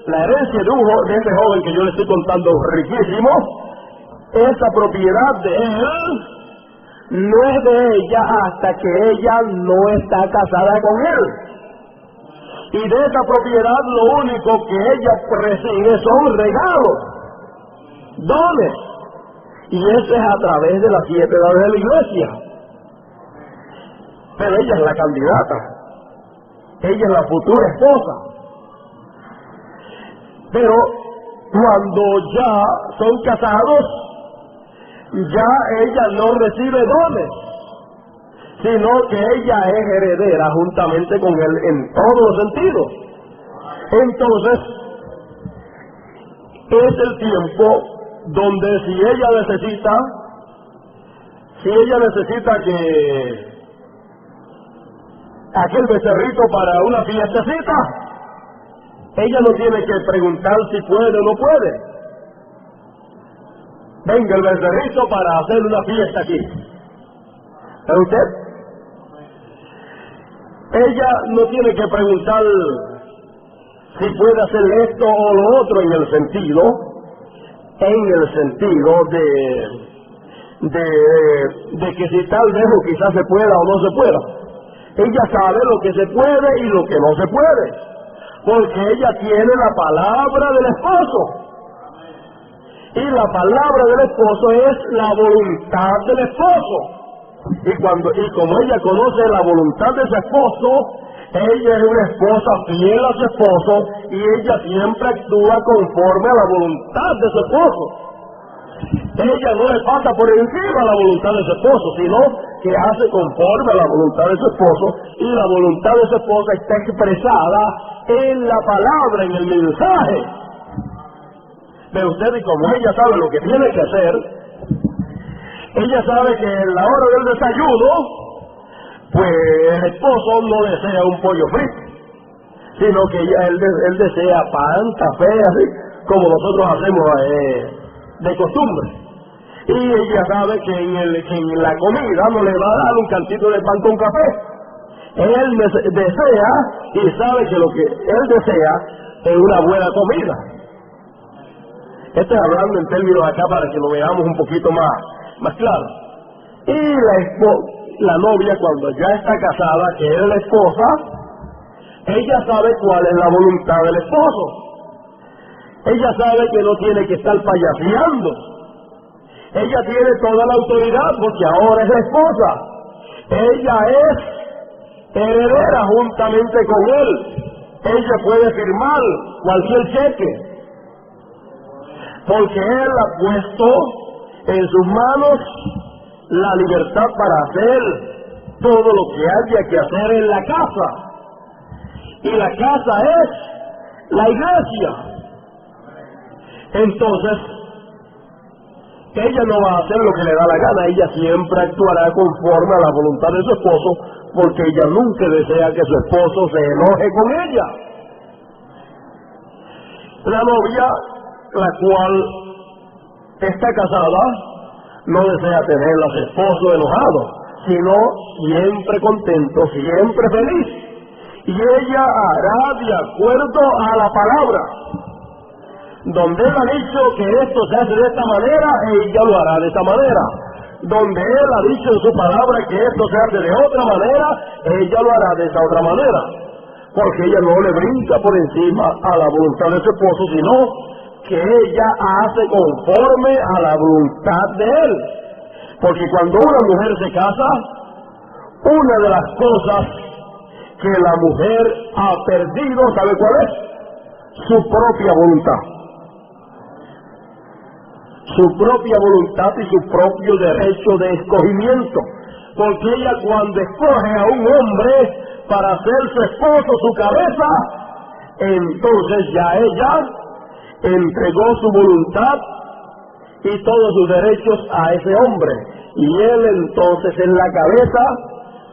la herencia de este joven que yo le estoy contando, riquísimo, esa propiedad de él no es de ella hasta que ella no está casada con él. Y de esa propiedad lo único que ella recibe son regalos, dones. Y eso es a través de las 7 edades de la iglesia. Pero ella es la candidata. Ella es la futura esposa. Pero cuando ya son casados, ya ella no recibe dones, sino que ella es heredera juntamente con él en todos los sentidos. Entonces, es el tiempo donde si ella necesita que aquel becerrito para una fiestecita, ella no tiene que preguntar si puede o no puede. Venga el becerrito para hacer una fiesta aquí. ¿Pero usted? Ella no tiene que preguntar si puede hacer esto o lo otro en el sentido de que si tal vez o quizás se pueda o no se pueda. Ella sabe lo que se puede y lo que no se puede, porque ella tiene la palabra del esposo. Y la palabra del esposo es la voluntad del esposo. Y como ella conoce la voluntad de su esposo, ella es una esposa fiel a su esposo y ella siempre actúa conforme a la voluntad de su esposo. Ella no le pasa por encima la voluntad de su esposo, sino que hace conforme a la voluntad de su esposo, y la voluntad de su esposa está expresada en la palabra, en el mensaje. De usted, y como ella sabe lo que tiene que hacer, ella sabe que en la hora del desayuno, pues el esposo no desea un pollo frito, sino que él desea pan, café, así como nosotros hacemos de costumbre. Y ella sabe que en la comida no le va a dar un cantito de pan con café. Él desea y sabe que lo que él desea es una buena comida. Estoy hablando en términos acá para que lo veamos un poquito más claro. Y la novia, cuando ya está casada, que es la esposa, ella sabe cuál es la voluntad del esposo. Ella sabe que no tiene que estar payaseando. Ella tiene toda la autoridad porque ahora es la esposa. Ella es heredera juntamente con él. Ella puede firmar cualquier cheque, porque él ha puesto en sus manos la libertad para hacer todo lo que haya que hacer en la casa. Y la casa es la iglesia. Entonces, ella no va a hacer lo que le da la gana, ella siempre actuará conforme a la voluntad de su esposo, porque ella nunca desea que su esposo se enoje con ella. La novia, la cual está casada, no desea tener a su esposo enojado, sino siempre contento, siempre feliz. Y ella hará de acuerdo a la palabra. Donde él ha dicho que esto se hace de esta manera, ella lo hará de esta manera. Donde él ha dicho en su palabra que esto se hace de otra manera, ella lo hará de esa otra manera. Porque ella no le brinca por encima a la voluntad de su esposo, sino que ella hace conforme a la voluntad de él. Porque cuando una mujer se casa, una de las cosas que la mujer ha perdido, ¿sabe cuál es? Su propia voluntad. Su propia voluntad y su propio derecho de escogimiento. Porque ella, cuando escoge a un hombre para ser su esposo, su cabeza, entonces ya ella entregó su voluntad y todos sus derechos a ese hombre. Y él entonces es la cabeza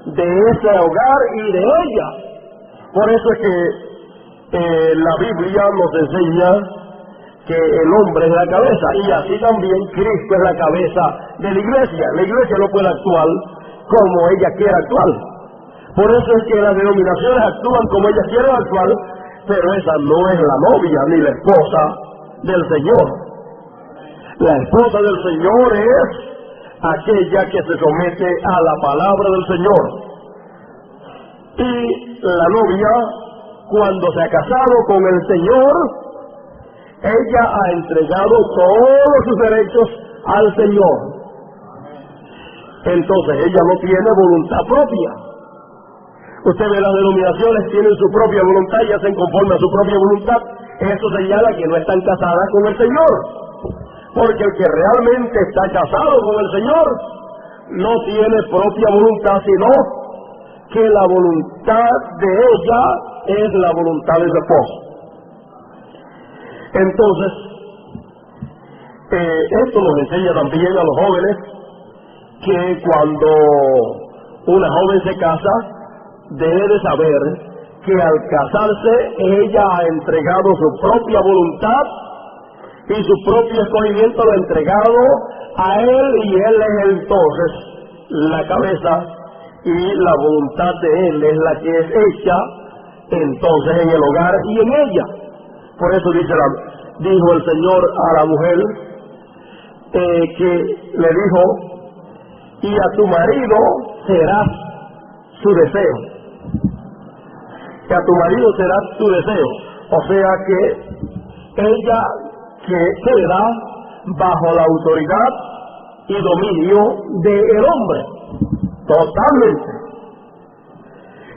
de ese hogar y de ella. Por eso es que la Biblia nos enseña que el hombre es la cabeza, y así también Cristo es la cabeza de la iglesia. La iglesia no puede actuar como ella quiera actuar. Por eso es que las denominaciones actúan como ellas quieren actuar, pero esa no es la novia ni la esposa del Señor. La esposa del Señor es aquella que se somete a la palabra del Señor. Y la novia, cuando se ha casado con el Señor, ella ha entregado todos sus derechos al Señor. Entonces ella no tiene voluntad propia. Usted ve, las denominaciones tienen su propia voluntad y hacen conforme a su propia voluntad. Eso señala que no están casadas con el Señor. Porque el que realmente está casado con el Señor no tiene propia voluntad, sino que la voluntad de ella es la voluntad de su esposo. Entonces, esto nos enseña también a los jóvenes que cuando una joven se casa, debe de saber que al casarse ella ha entregado su propia voluntad y su propio escogimiento, lo ha entregado a él, y él es entonces la cabeza, y la voluntad de él es la que es hecha entonces en el hogar y en ella. Por eso dijo el Señor a la mujer, que le dijo: y a tu marido será su deseo. Que a tu marido será su deseo. O sea que ella queda bajo la autoridad y dominio del hombre, totalmente.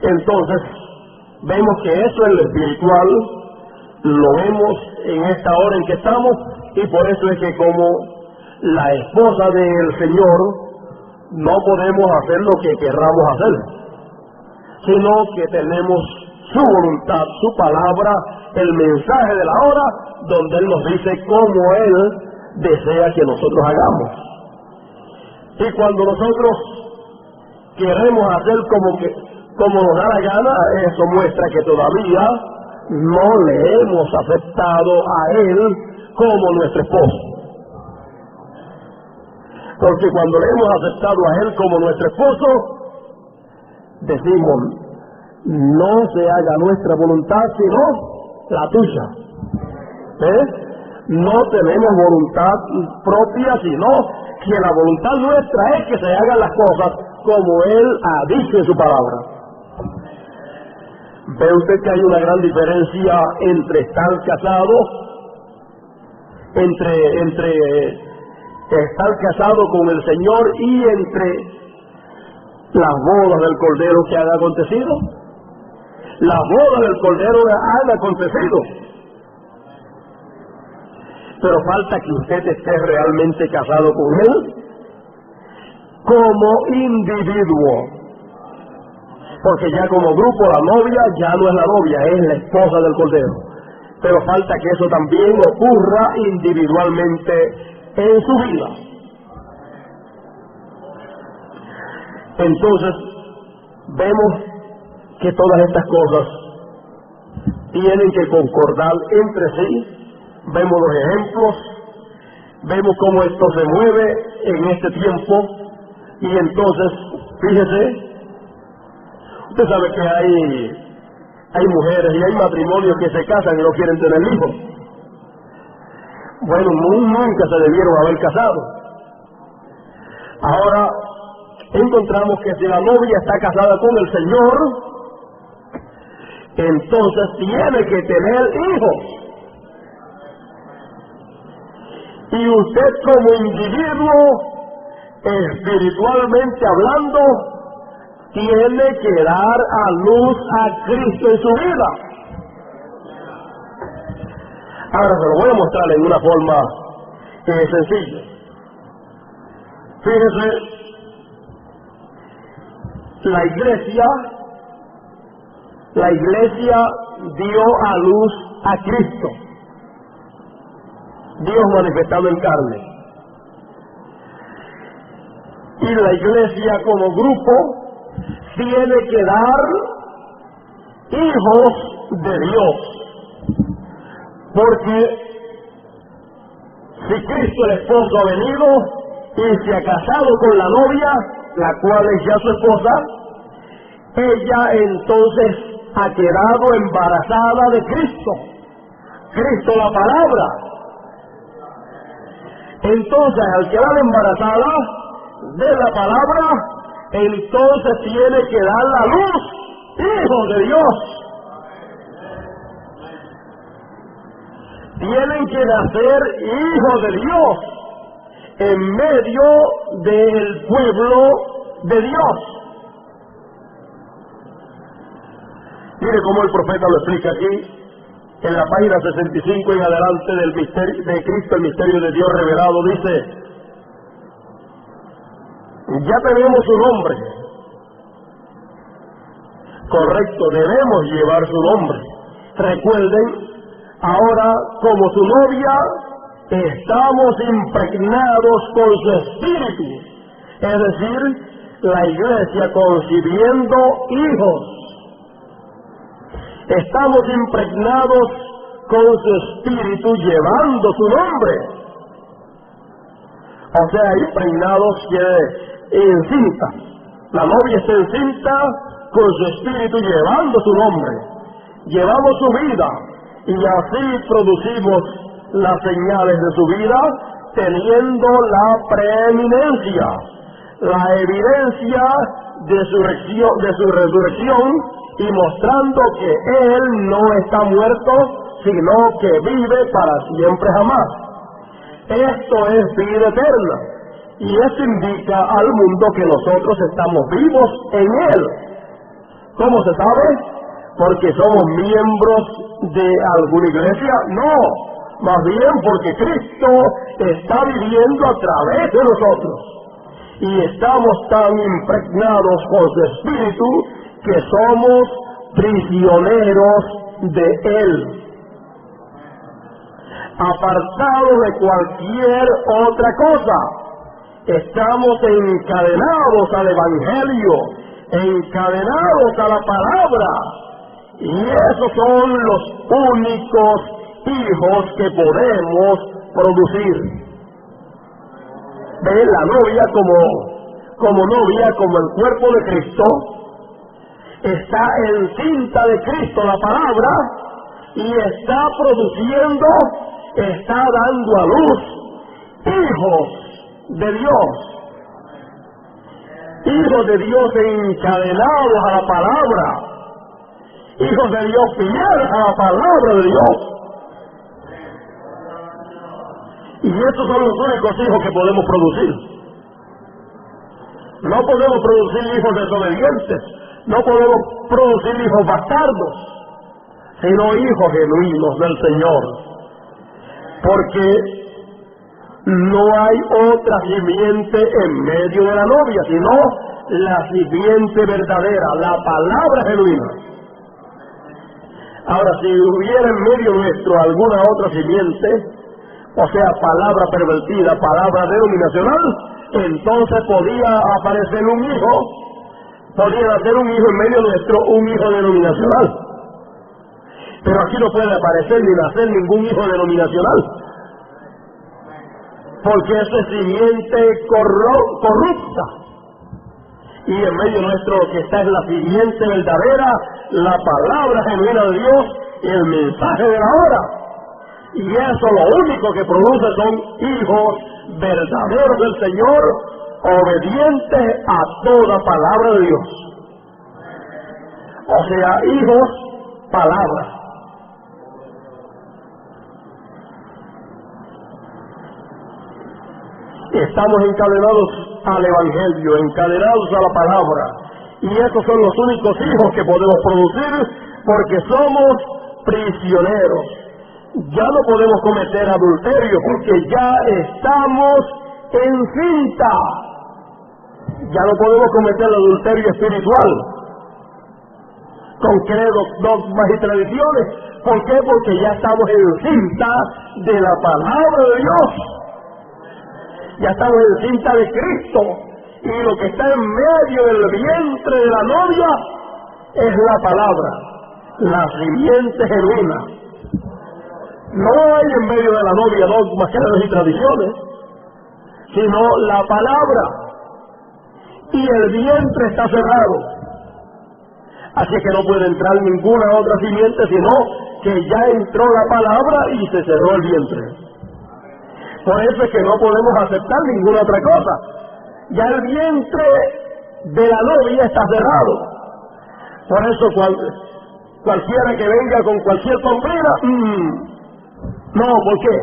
Entonces, vemos que eso en lo espiritual lo vemos en esta hora en que estamos, y por eso es que como la esposa del Señor no podemos hacer lo que querramos hacer, sino que tenemos su voluntad, su palabra, el mensaje de la hora, donde Él nos dice cómo Él desea que nosotros hagamos. Y cuando nosotros queremos hacer como nos da la gana, eso muestra que todavía no le hemos aceptado a Él como nuestro esposo. Porque cuando le hemos aceptado a Él como nuestro esposo, decimos: no se haga nuestra voluntad sino la tuya. No tenemos voluntad propia, sino que la voluntad nuestra es que se hagan las cosas como Él ha dicho en su palabra. ¿Ve usted que hay una gran diferencia entre estar casado, entre estar casado con el Señor y entre las bodas del Cordero que han acontecido? Las bodas del Cordero han acontecido, pero falta que usted esté realmente casado con Él como individuo, porque ya como grupo la novia ya no es la novia, es la esposa del Cordero, pero falta que eso también ocurra individualmente en su vida. Entonces vemos que todas estas cosas tienen que concordar entre sí. Vemos los ejemplos, vemos cómo esto se mueve en este tiempo, y entonces, fíjese, usted sabe que hay mujeres y hay matrimonios que se casan y no quieren tener hijos. Bueno, nunca se debieron haber casado. Ahora encontramos que si la novia está casada con el Señor, entonces tiene que tener hijos. Y usted como individuo, espiritualmente hablando, tiene que dar a luz a Cristo en su vida. Ahora se lo voy a mostrar en una forma sencilla. Fíjese, la iglesia dio a luz a Cristo, Dios manifestado en carne. Y la iglesia como grupo tiene que dar hijos de Dios. Porque si Cristo el esposo ha venido y se ha casado con la novia, la cual es ya su esposa, ella entonces ha quedado embarazada de Cristo. Cristo la palabra. Entonces, al quedar embarazada de la palabra, entonces tiene que dar la luz, hijos de Dios. Tienen que nacer hijos de Dios en medio del pueblo de Dios. Mire cómo el profeta lo explica aquí, en la página 65 en adelante del misterio de Cristo, el misterio de Dios revelado. Dice: ya tenemos su nombre. Correcto, debemos llevar su nombre. Recuerden, ahora como su novia, estamos impregnados con su espíritu. Es decir, la iglesia concibiendo hijos. Estamos impregnados con su espíritu, llevando su nombre. O sea, impregnados quiere encinta. La novia está encinta con su espíritu, llevando su nombre. Llevamos su vida y así producimos las señales de su vida, teniendo la preeminencia, la evidencia de su resurrección, y mostrando que Él no está muerto, sino que vive para siempre jamás. Esto es vida eterna, y esto indica al mundo que nosotros estamos vivos en Él. ¿Cómo se sabe? ¿Porque somos miembros de alguna iglesia? No, más bien porque Cristo está viviendo a través de nosotros, y estamos tan impregnados con su espíritu que somos prisioneros de Él, apartados de cualquier otra cosa. Estamos encadenados al Evangelio, encadenados a la palabra, y esos son los únicos hijos que podemos producir. Ve, la novia como novia, como el cuerpo de Cristo, está encinta de Cristo, la palabra, y está produciendo, está dando a luz hijos de Dios. Hijos de Dios encadenados a la palabra. Hijos de Dios fieles a la palabra de Dios. Y estos son los únicos hijos que podemos producir. No podemos producir hijos desobedientes. No podemos producir hijos bastardos, sino hijos genuinos del Señor. Porque no hay otra simiente en medio de la novia, sino la simiente verdadera, la palabra genuina. Ahora, si hubiera en medio nuestro alguna otra simiente, o sea, palabra pervertida, palabra denominacional, entonces podía aparecer un hijo. Podría nacer un hijo en medio nuestro, un hijo denominacional. Pero aquí no puede aparecer ni nacer ningún hijo denominacional, porque eso es simiente corrupta. Y en medio nuestro lo que está es la simiente verdadera, la palabra genuina de Dios y el mensaje de la hora. Y eso lo único que produce son hijos verdaderos del Señor, obedientes a toda palabra de Dios. O sea, hijos, palabra. Estamos encadenados al Evangelio, encadenados a la palabra. Y esos son los únicos hijos que podemos producir, porque somos prisioneros. Ya no podemos cometer adulterio, porque ya estamos encinta. Ya no podemos cometer el adulterio espiritual con credos, dogmas y tradiciones. ¿Por qué? Porque ya estamos encinta de la palabra de Dios. Ya estamos encinta de Cristo, y lo que está en medio del vientre de la novia es la palabra. la simiente genuina. No hay en medio de la novia dogmas, credos y tradiciones, sino la palabra. Y el vientre está cerrado. Así que no puede entrar ninguna otra simiente, sino que ya entró la palabra y se cerró el vientre. Por eso es que no podemos aceptar ninguna otra cosa. Ya el vientre de la novia está cerrado. Por eso cualquiera que venga con cualquier sombrera, no, ¿por qué?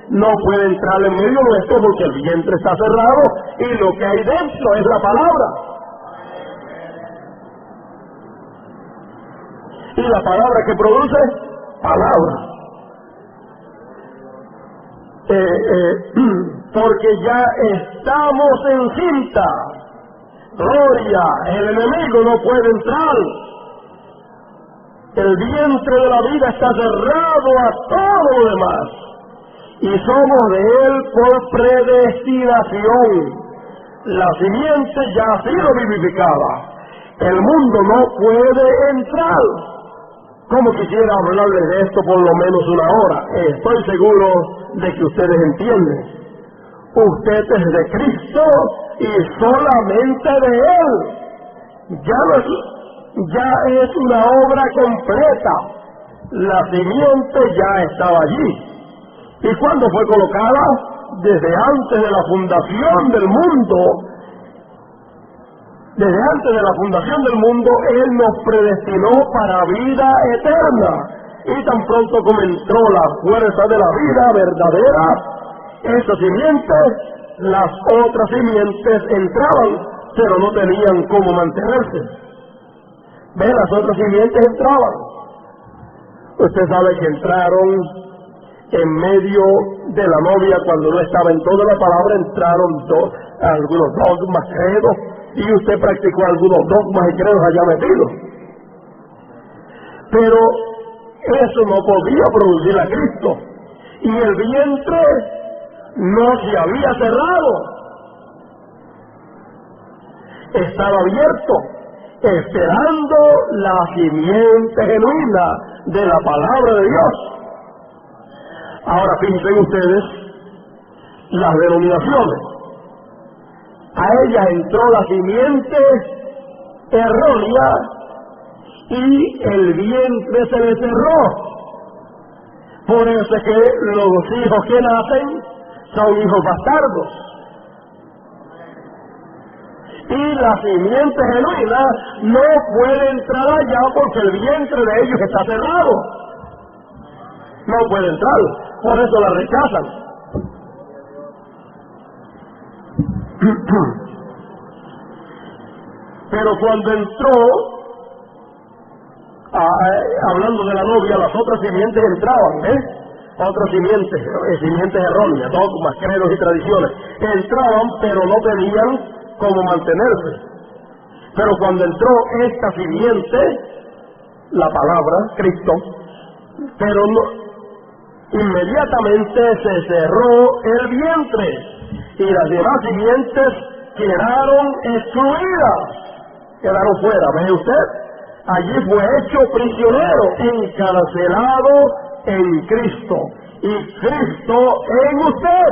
No puede entrar en medio nuestro porque el vientre está cerrado y lo que hay dentro es la palabra. Y la palabra que produce, palabra. Porque ya estamos encinta. Gloria, el enemigo no puede entrar. El vientre de la vida está cerrado a todo lo demás. Y somos de él por predestinación. La simiente ya ha sido vivificada. El mundo no puede entrar. Como quisiera hablarles de esto por lo menos una hora. Estoy seguro de que ustedes entienden. Usted es de Cristo y solamente de Él. Ya es una obra completa. La simiente ya estaba allí. ¿Y cuándo fue colocada? Desde antes de la fundación del mundo. Desde antes de la fundación del mundo, Él nos predestinó para vida eterna. Y tan pronto como entró la fuerza de la vida verdadera, esa simiente, las otras simientes entraban, pero no tenían cómo mantenerse. ¿Ve? Las otras simientes entraban. Usted sabe que entraron en medio de la novia cuando no estaba en toda la palabra, entraron algunos dogmas, credos, y usted practicó algunos dogmas y credos allá metidos. Pero eso no podía producir a Cristo. Y el vientre no se había cerrado. Estaba abierto, esperando la simiente genuina de la palabra de Dios. Ahora piensen ustedes las denominaciones. A ellas entró la simiente errónea y el vientre se le cerró. Por eso es que los hijos que nacen son hijos bastardos. Y la simiente genuina no puede entrar allá porque el vientre de ellos está cerrado. No puede entrar, por eso la rechazan. Pero cuando entró, hablando de la novia, las otras simientes entraban, otras simientes erróneas, dogmas, credos y tradiciones, entraban pero no tenían cómo mantenerse. Pero cuando entró esta simiente, la palabra, Cristo, pero no, inmediatamente se cerró el vientre y las demás simientes quedaron excluidas, quedaron fuera. ¿Ve usted? Allí fue hecho prisionero, encarcelado en Cristo y Cristo en usted.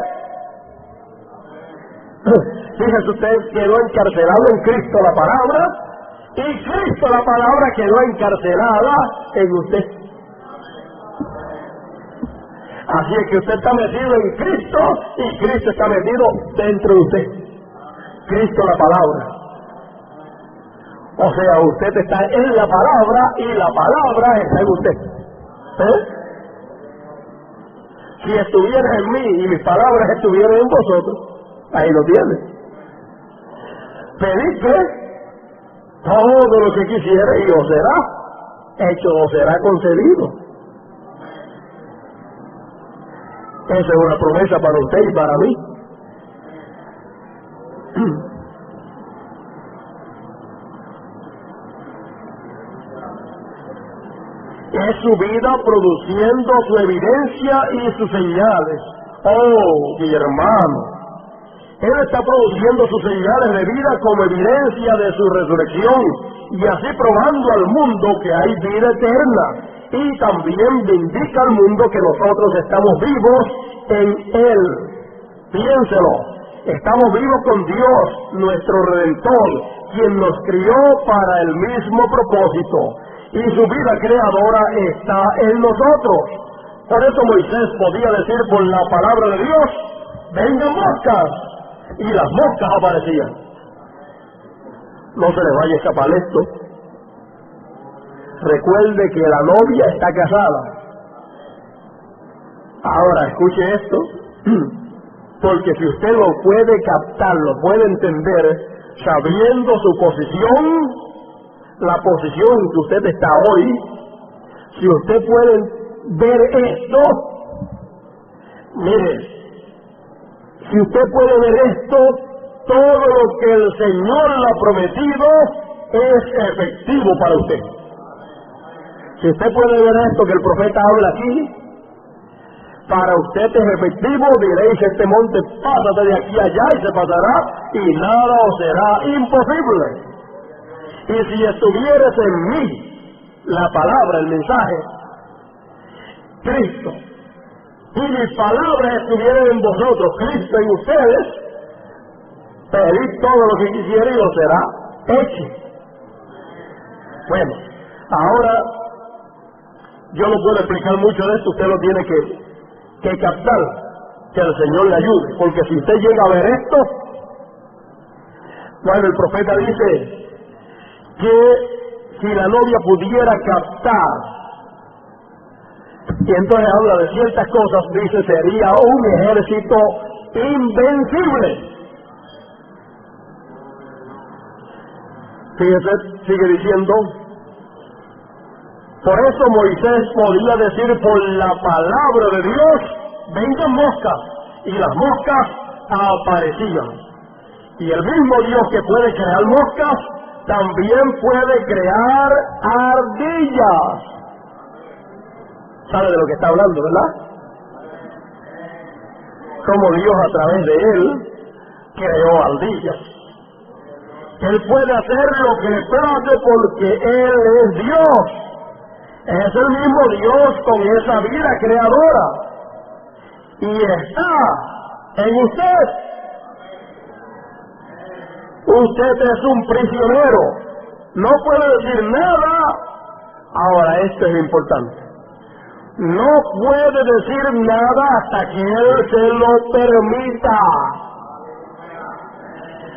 Fíjese usted, quedó encarcelado en Cristo la palabra y Cristo la palabra quedó encarcelada en usted. Así es que usted está metido en Cristo y Cristo está metido dentro de usted. Cristo la palabra. O sea, usted está en la palabra y la palabra está en usted. Si estuviera en mí y mis palabras estuvieran en vosotros, ahí lo tiene. Pedid que todo lo que quisiera y os será hecho, os será concedido. Esa es una promesa para usted y para mí. Es su vida produciendo su evidencia y sus señales. Oh, mi hermano, Él está produciendo sus señales de vida como evidencia de su resurrección y así probando al mundo que hay vida eterna, y también vindica al mundo que nosotros estamos vivos en Él. Piénselo, estamos vivos con Dios, nuestro Redentor, quien nos crió para el mismo propósito, y su vida creadora está en nosotros. Por eso Moisés podía decir por la palabra de Dios, vengan moscas, y las moscas aparecían. No se les vaya a escapar esto. Recuerde que la novia está casada. Ahora escuche esto, porque si usted lo puede captar, lo puede entender, sabiendo su posición, la posición en que usted está hoy, si usted puede ver esto, mire, si usted puede ver esto, todo lo que el Señor le ha prometido es efectivo para usted. Si usted puede ver esto que el profeta habla aquí, para usted es efectivo, diréis este monte, pásate de aquí a allá y se pasará, y nada os será imposible. Y si estuvieres en mí, la palabra, el mensaje, Cristo, y mis palabras estuvieran en vosotros, Cristo en ustedes, pedid todo lo que quisierais y os será hecho. Bueno, ahora yo no puedo explicar mucho de esto, usted lo tiene que captar, que el Señor le ayude, porque si usted llega a ver esto, bueno, el profeta dice que si la novia pudiera captar, y entonces habla de ciertas cosas, dice, sería un ejército invencible. Fíjese, sigue diciendo, por eso Moisés podía decir por la palabra de Dios, vengan moscas, y las moscas aparecían. Y el mismo Dios que puede crear moscas, también puede crear ardillas. ¿Sabe de lo que está hablando, verdad? Como Dios a través de Él creó ardillas. Él puede hacer lo que le place porque Él es Dios. Es el mismo Dios con esa vida creadora. Y está en usted. Usted es un prisionero. No puede decir nada. Ahora, esto es importante. No puede decir nada hasta que Él se lo permita.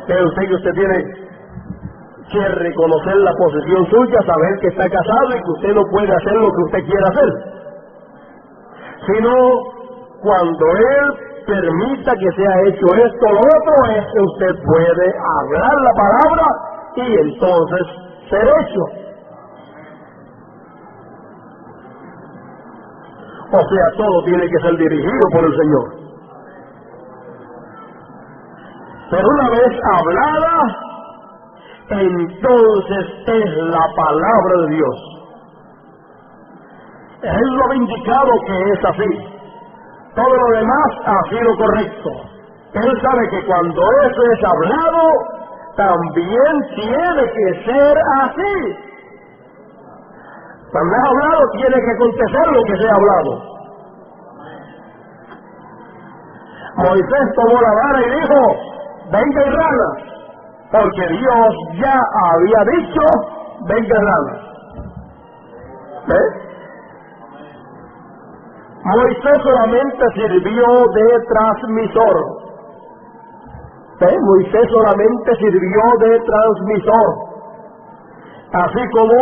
Usted que usted tiene que reconocer la posición suya, saber que está casado y que usted no puede hacer lo que usted quiera hacer, sino cuando Él permita que sea hecho esto o lo otro, es que usted puede hablar la palabra y entonces ser hecho. O sea, todo tiene que ser dirigido por el Señor. Pero una vez hablada, entonces es la palabra de Dios. Él lo ha indicado que es así. Todo lo demás ha sido correcto. Él sabe que cuando eso es hablado, también tiene que ser así. Cuando es hablado, tiene que acontecer lo que sea hablado. Moisés tomó la vara y dijo, vengan ranas, porque Dios ya había dicho, vengan ranas. ¿Ves? Moisés solamente sirvió de transmisor. ¿Ves? Moisés solamente sirvió de transmisor. Así como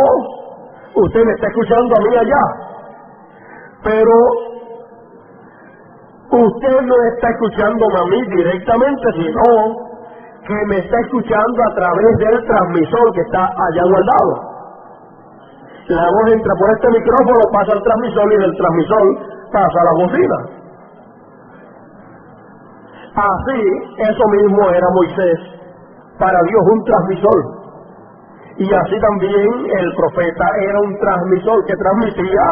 usted me está escuchando a mí allá, pero usted no está escuchándome a mí directamente, sino que me está escuchando a través del transmisor que está allá guardado. La voz entra por este micrófono, pasa al transmisor y del transmisor pasa a la bocina. Así, eso mismo era Moisés, para Dios un transmisor. Y así también el profeta era un transmisor que transmitía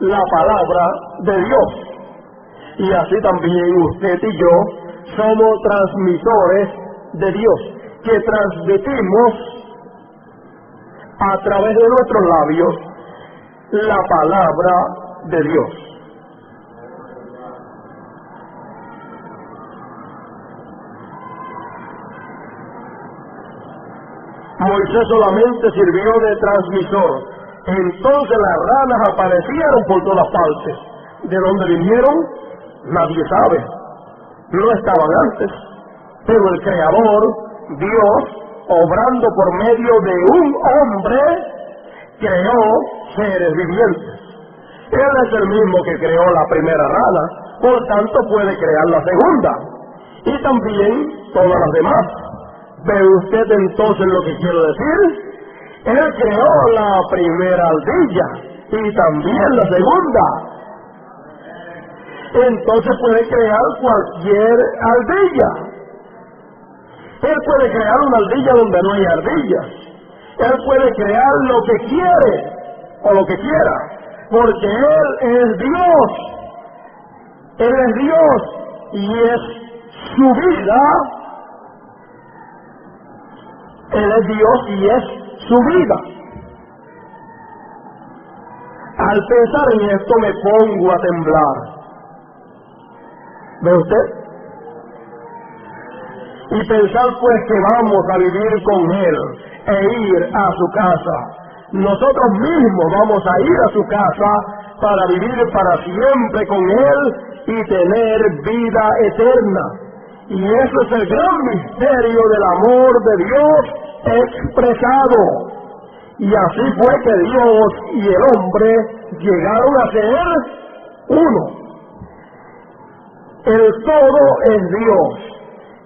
la palabra de Dios. Y así también usted y yo somos transmisores de Dios, que transmitimos a través de nuestros labios la palabra de Dios. Moisés solamente sirvió de transmisor. Entonces las ranas aparecieron por todas partes. ¿De dónde vinieron? Nadie sabe. No estaban antes, pero el Creador, Dios, obrando por medio de un hombre, creó seres vivientes. Él es el mismo que creó la primera rana, por tanto puede crear la segunda, y también todas las demás. ¿Ve usted entonces lo que quiero decir? Él creó la primera ardilla, y también la segunda. Entonces puede crear cualquier ardilla. Él puede crear una ardilla donde no hay ardillas. Él puede crear lo que quiere o lo que quiera, porque Él es Dios. Él es Dios y es su vida. Él es Dios y es su vida. Al pensar en esto me pongo a temblar. ¿Ve usted? Y pensar pues que vamos a vivir con Él e ir a su casa. Nosotros mismos vamos a ir a su casa para vivir para siempre con Él y tener vida eterna. Y eso es el gran misterio del amor de Dios expresado. Y así fue que Dios y el hombre llegaron a ser uno. El todo es Dios.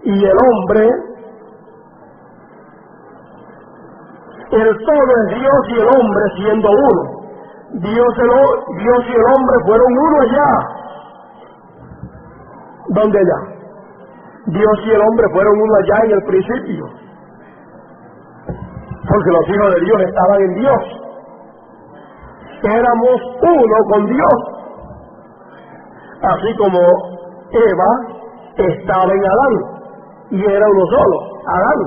Y el hombre, el todo es Dios y el hombre siendo uno. Dios y el hombre fueron uno allá. ¿Dónde allá? Dios y el hombre fueron uno allá en el principio. Porque los hijos de Dios estaban en Dios. Éramos uno con Dios. Así como Eva estaba en Adán. Y era uno solo, Adán.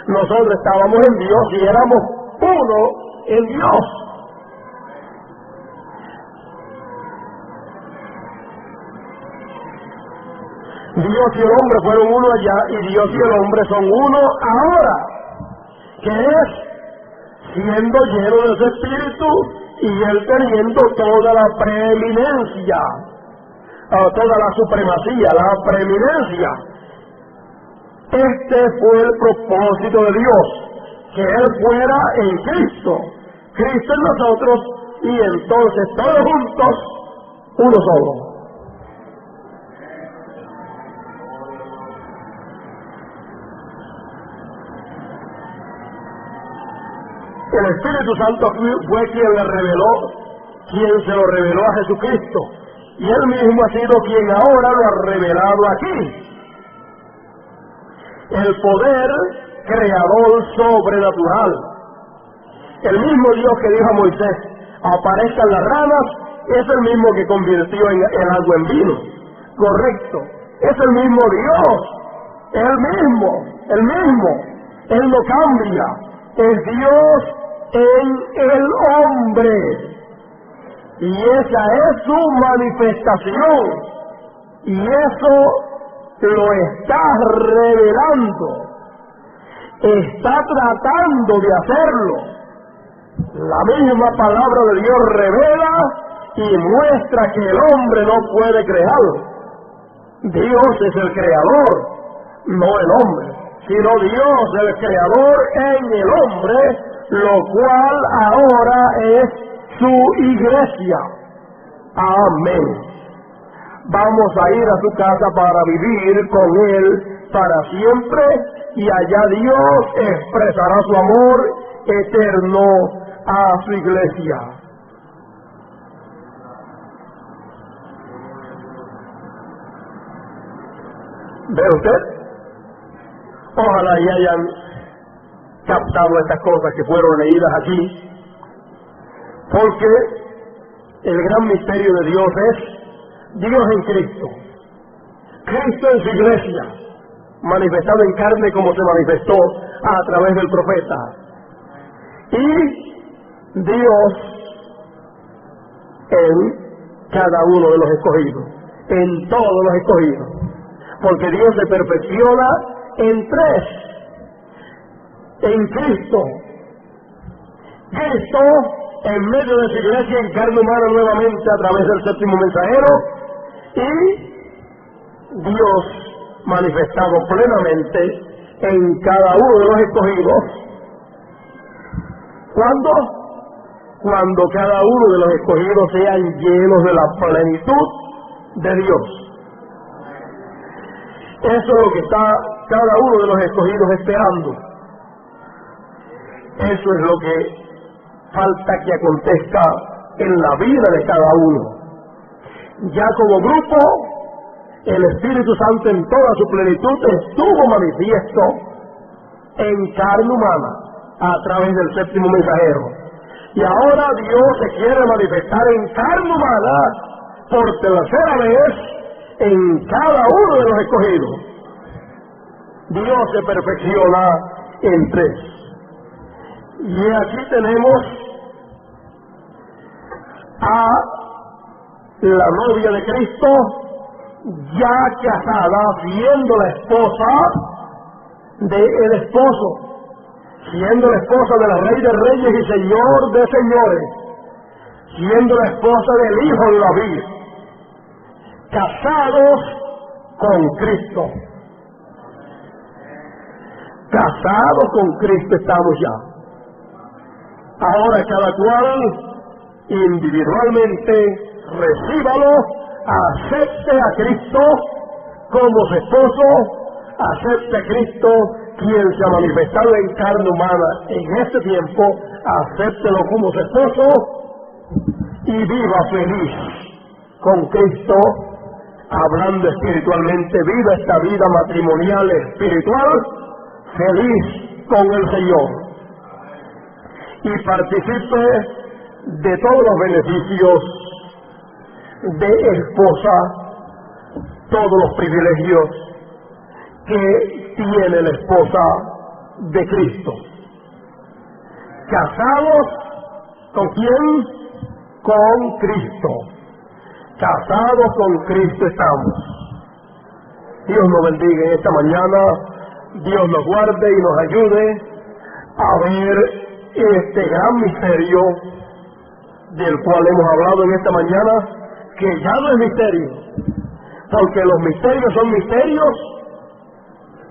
Nosotros estábamos en Dios y éramos uno en Dios. Dios y el hombre fueron uno allá y Dios y el hombre son uno ahora. Que es siendo lleno de su espíritu y Él teniendo toda la preeminencia. Toda la supremacía, la preeminencia. Este fue el propósito de Dios, que Él fuera en Cristo, Cristo en nosotros, y entonces todos juntos, uno solo. El Espíritu Santo fue quien le reveló, quien se lo reveló a Jesucristo. Y Él mismo ha sido quien ahora lo ha revelado aquí. El poder creador sobrenatural. El mismo Dios que dijo a Moisés, aparezcan las ranas, es el mismo que convirtió el agua en vino. Correcto. Es el mismo Dios. El mismo. Él no cambia. Es Dios en el hombre. Y esa es su manifestación. Y eso lo está revelando. Está tratando de hacerlo. La misma palabra de Dios revela y muestra que el hombre no puede crearlo. Dios es el creador, no el hombre, sino Dios el creador en el hombre, lo cual ahora es su iglesia. Amén. Vamos a ir a su casa para vivir con Él para siempre, y allá Dios expresará su amor eterno a su iglesia. ¿Ve usted? Ojalá y hayan captado estas cosas que fueron leídas aquí, porque el gran misterio de Dios es Dios en Cristo, Cristo en su iglesia, manifestado en carne como se manifestó a través del profeta, y Dios en cada uno de los escogidos, en todos los escogidos, porque Dios se perfecciona en tres: en Cristo, Cristo en medio de su iglesia en carne humana nuevamente a través del séptimo mensajero, y Dios manifestado plenamente en cada uno de los escogidos. ¿Cuándo? Cuando cada uno de los escogidos sean llenos de la plenitud de Dios. Eso es lo que está cada uno de los escogidos esperando. Eso es lo que falta que acontezca en la vida de cada uno. Ya como grupo, el Espíritu Santo en toda su plenitud estuvo manifiesto en carne humana a través del séptimo mensajero. Y ahora Dios se quiere manifestar en carne humana por tercera vez en cada uno de los escogidos. Dios se perfecciona en tres. Y aquí tenemos a la novia de Cristo ya casada, siendo la esposa del esposo, siendo la esposa del Rey de Reyes y Señor de Señores, siendo la esposa del Hijo de David, casados con Cristo. Casados con Cristo estamos ya. Ahora cada cual individualmente recíbalo, acepte a Cristo como su esposo, acepte a Cristo quien se ha manifestado en carne humana en este tiempo, acéptelo como su esposo y viva feliz con Cristo, hablando espiritualmente, viva esta vida matrimonial espiritual, feliz con el Señor, y participe de todos los beneficios de esposa, todos los privilegios que tiene la esposa de Cristo. Casados, ¿con quién? Con Cristo. Casados con Cristo estamos. Dios nos bendiga en esta mañana, Dios nos guarde y nos ayude a ver este gran misterio del cual hemos hablado en esta mañana, que ya no es misterio, porque los misterios son misterios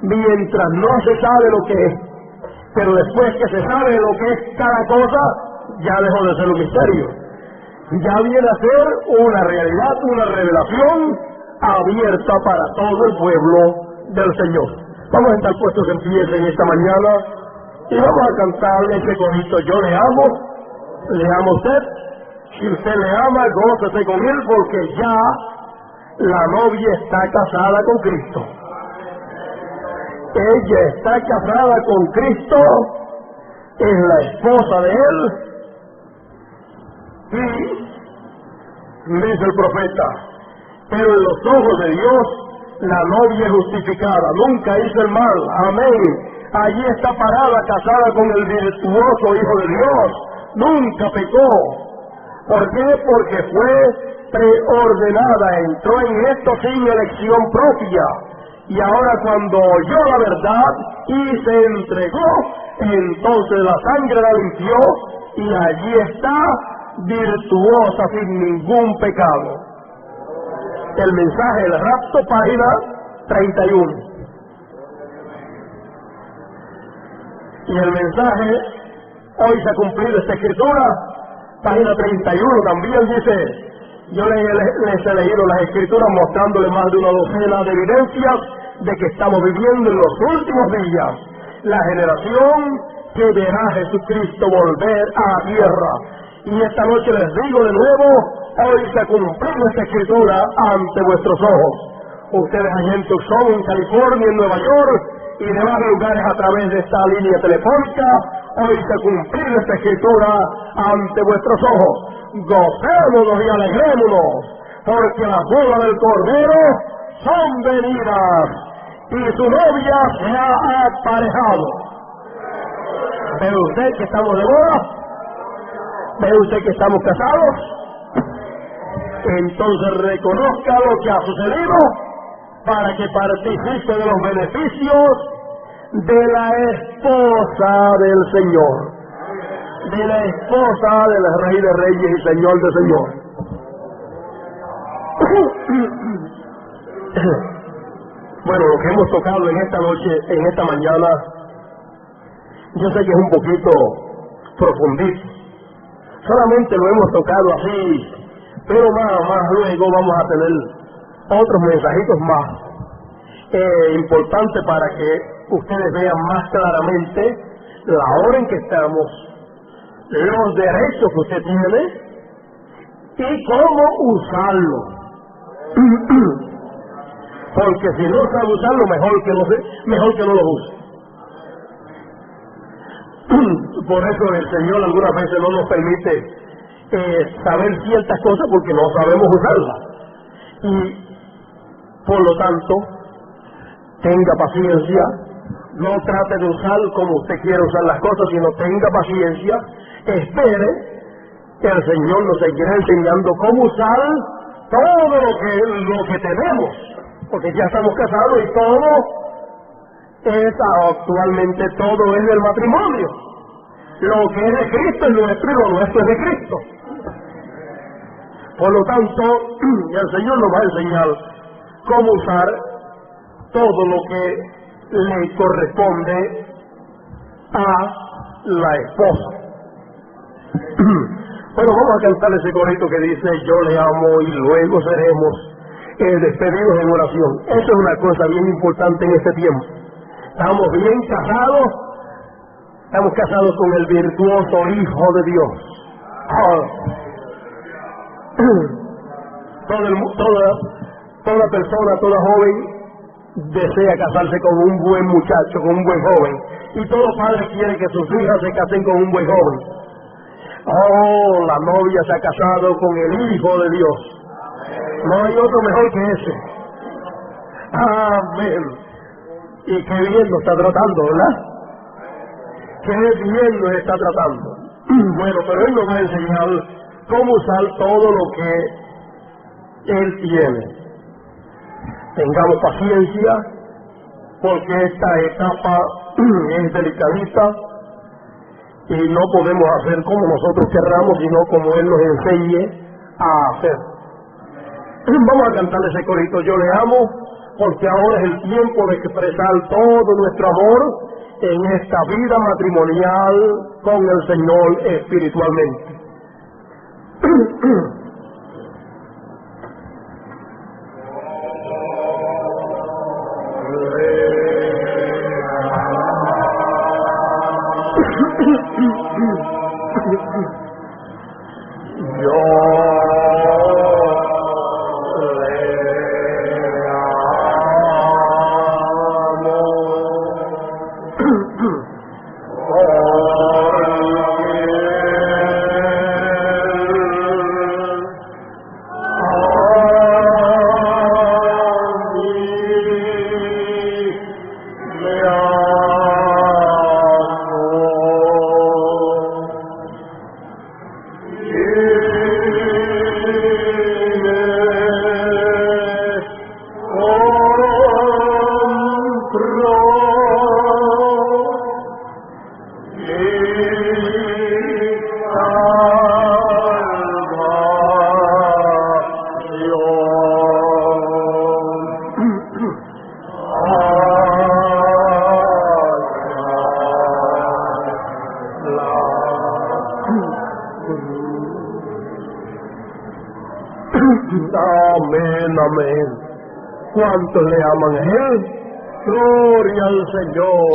mientras no se sabe lo que es, pero después que se sabe lo que es cada cosa, ya dejó de ser un misterio, ya viene a ser una realidad, una revelación abierta para todo el pueblo del Señor. Vamos a estar puestos en pie en esta mañana y vamos a cantarle ese corito: yo le amo a usted. Si usted le ama, gócese con él, porque ya la novia está casada con Cristo. Ella está casada con Cristo, es la esposa de él, y dice el profeta: pero en los ojos de Dios la novia es justificada, nunca hizo el mal. Amén. Allí está parada, casada con el virtuoso Hijo de Dios, nunca pecó. ¿Por qué? Porque fue preordenada, entró en esto sin elección propia, y ahora cuando oyó la verdad y se entregó, entonces la sangre la limpió, y allí está virtuosa sin ningún pecado. El mensaje del rapto, página 31. Y el mensaje, hoy se ha cumplido esta escritura, página 31 también dice: yo les he leído las escrituras mostrándoles más de una docena de evidencias de que estamos viviendo en los últimos días, la generación que verá a Jesucristo volver a la tierra. Y esta noche les digo de nuevo, hoy se ha cumplido esta escritura ante vuestros ojos. Ustedes allá en Tucson, en California, en Nueva York y demás lugares a través de esta línea telefónica, hoy se ha cumplido esta escritura ante vuestros ojos. Gocémonos y alegrémonos, porque las bodas del Cordero son venidas y su novia se ha aparejado. ¿Ve usted que estamos de boda? ¿Ve usted que estamos casados? Entonces reconozca lo que ha sucedido para que participe de los beneficios de la esposa del Señor, de la esposa del Rey de Reyes y Señor de Señores. Bueno, lo que hemos tocado en esta noche, en esta mañana, yo sé que es un poquito profundito. Solamente lo hemos tocado así, pero más luego vamos a tener otros mensajitos más importantes para que ustedes vean más claramente la hora en que estamos, los derechos que usted tiene y cómo usarlo. Porque si no sabe usarlo, mejor que no lo use. Por eso el Señor algunas veces no nos permite saber ciertas cosas porque no sabemos usarlas. Y por lo tanto, tenga paciencia, no trate de usar como usted quiere usar las cosas, sino tenga paciencia, espere que el Señor nos seguirá enseñando cómo usar todo lo que tenemos, porque ya estamos casados y actualmente todo es del matrimonio. Lo que es de Cristo es nuestro y lo nuestro es de Cristo. Por lo tanto, el Señor nos va a enseñar cómo usar todo lo que le corresponde a la esposa. Bueno, vamos a cantar ese corito que dice: yo le amo y luego seremos despedidos en oración. Eso es una cosa bien importante en este tiempo. Estamos bien casados, estamos casados con el virtuoso Hijo de Dios. Toda persona, toda joven desea casarse con un buen muchacho, con un buen joven, y todo padre quiere que sus hijas se casen con un buen joven. Oh, la novia se ha casado con el Hijo de Dios. No hay otro mejor que ese. Amén. Y qué bien nos está tratando, ¿verdad? Qué bien nos está tratando. Bueno, pero Él nos va a enseñar cómo usar todo lo que Él tiene. Tengamos paciencia, porque esta etapa es delicadita y no podemos hacer como nosotros querramos, sino como Él nos enseñe a hacer. Vamos a cantar ese corito: yo le amo, porque ahora es el tiempo de expresar todo nuestro amor en esta vida matrimonial con el Señor espiritualmente. Amén, amén. ¿Cuántos le aman a Él? Gloria al Señor.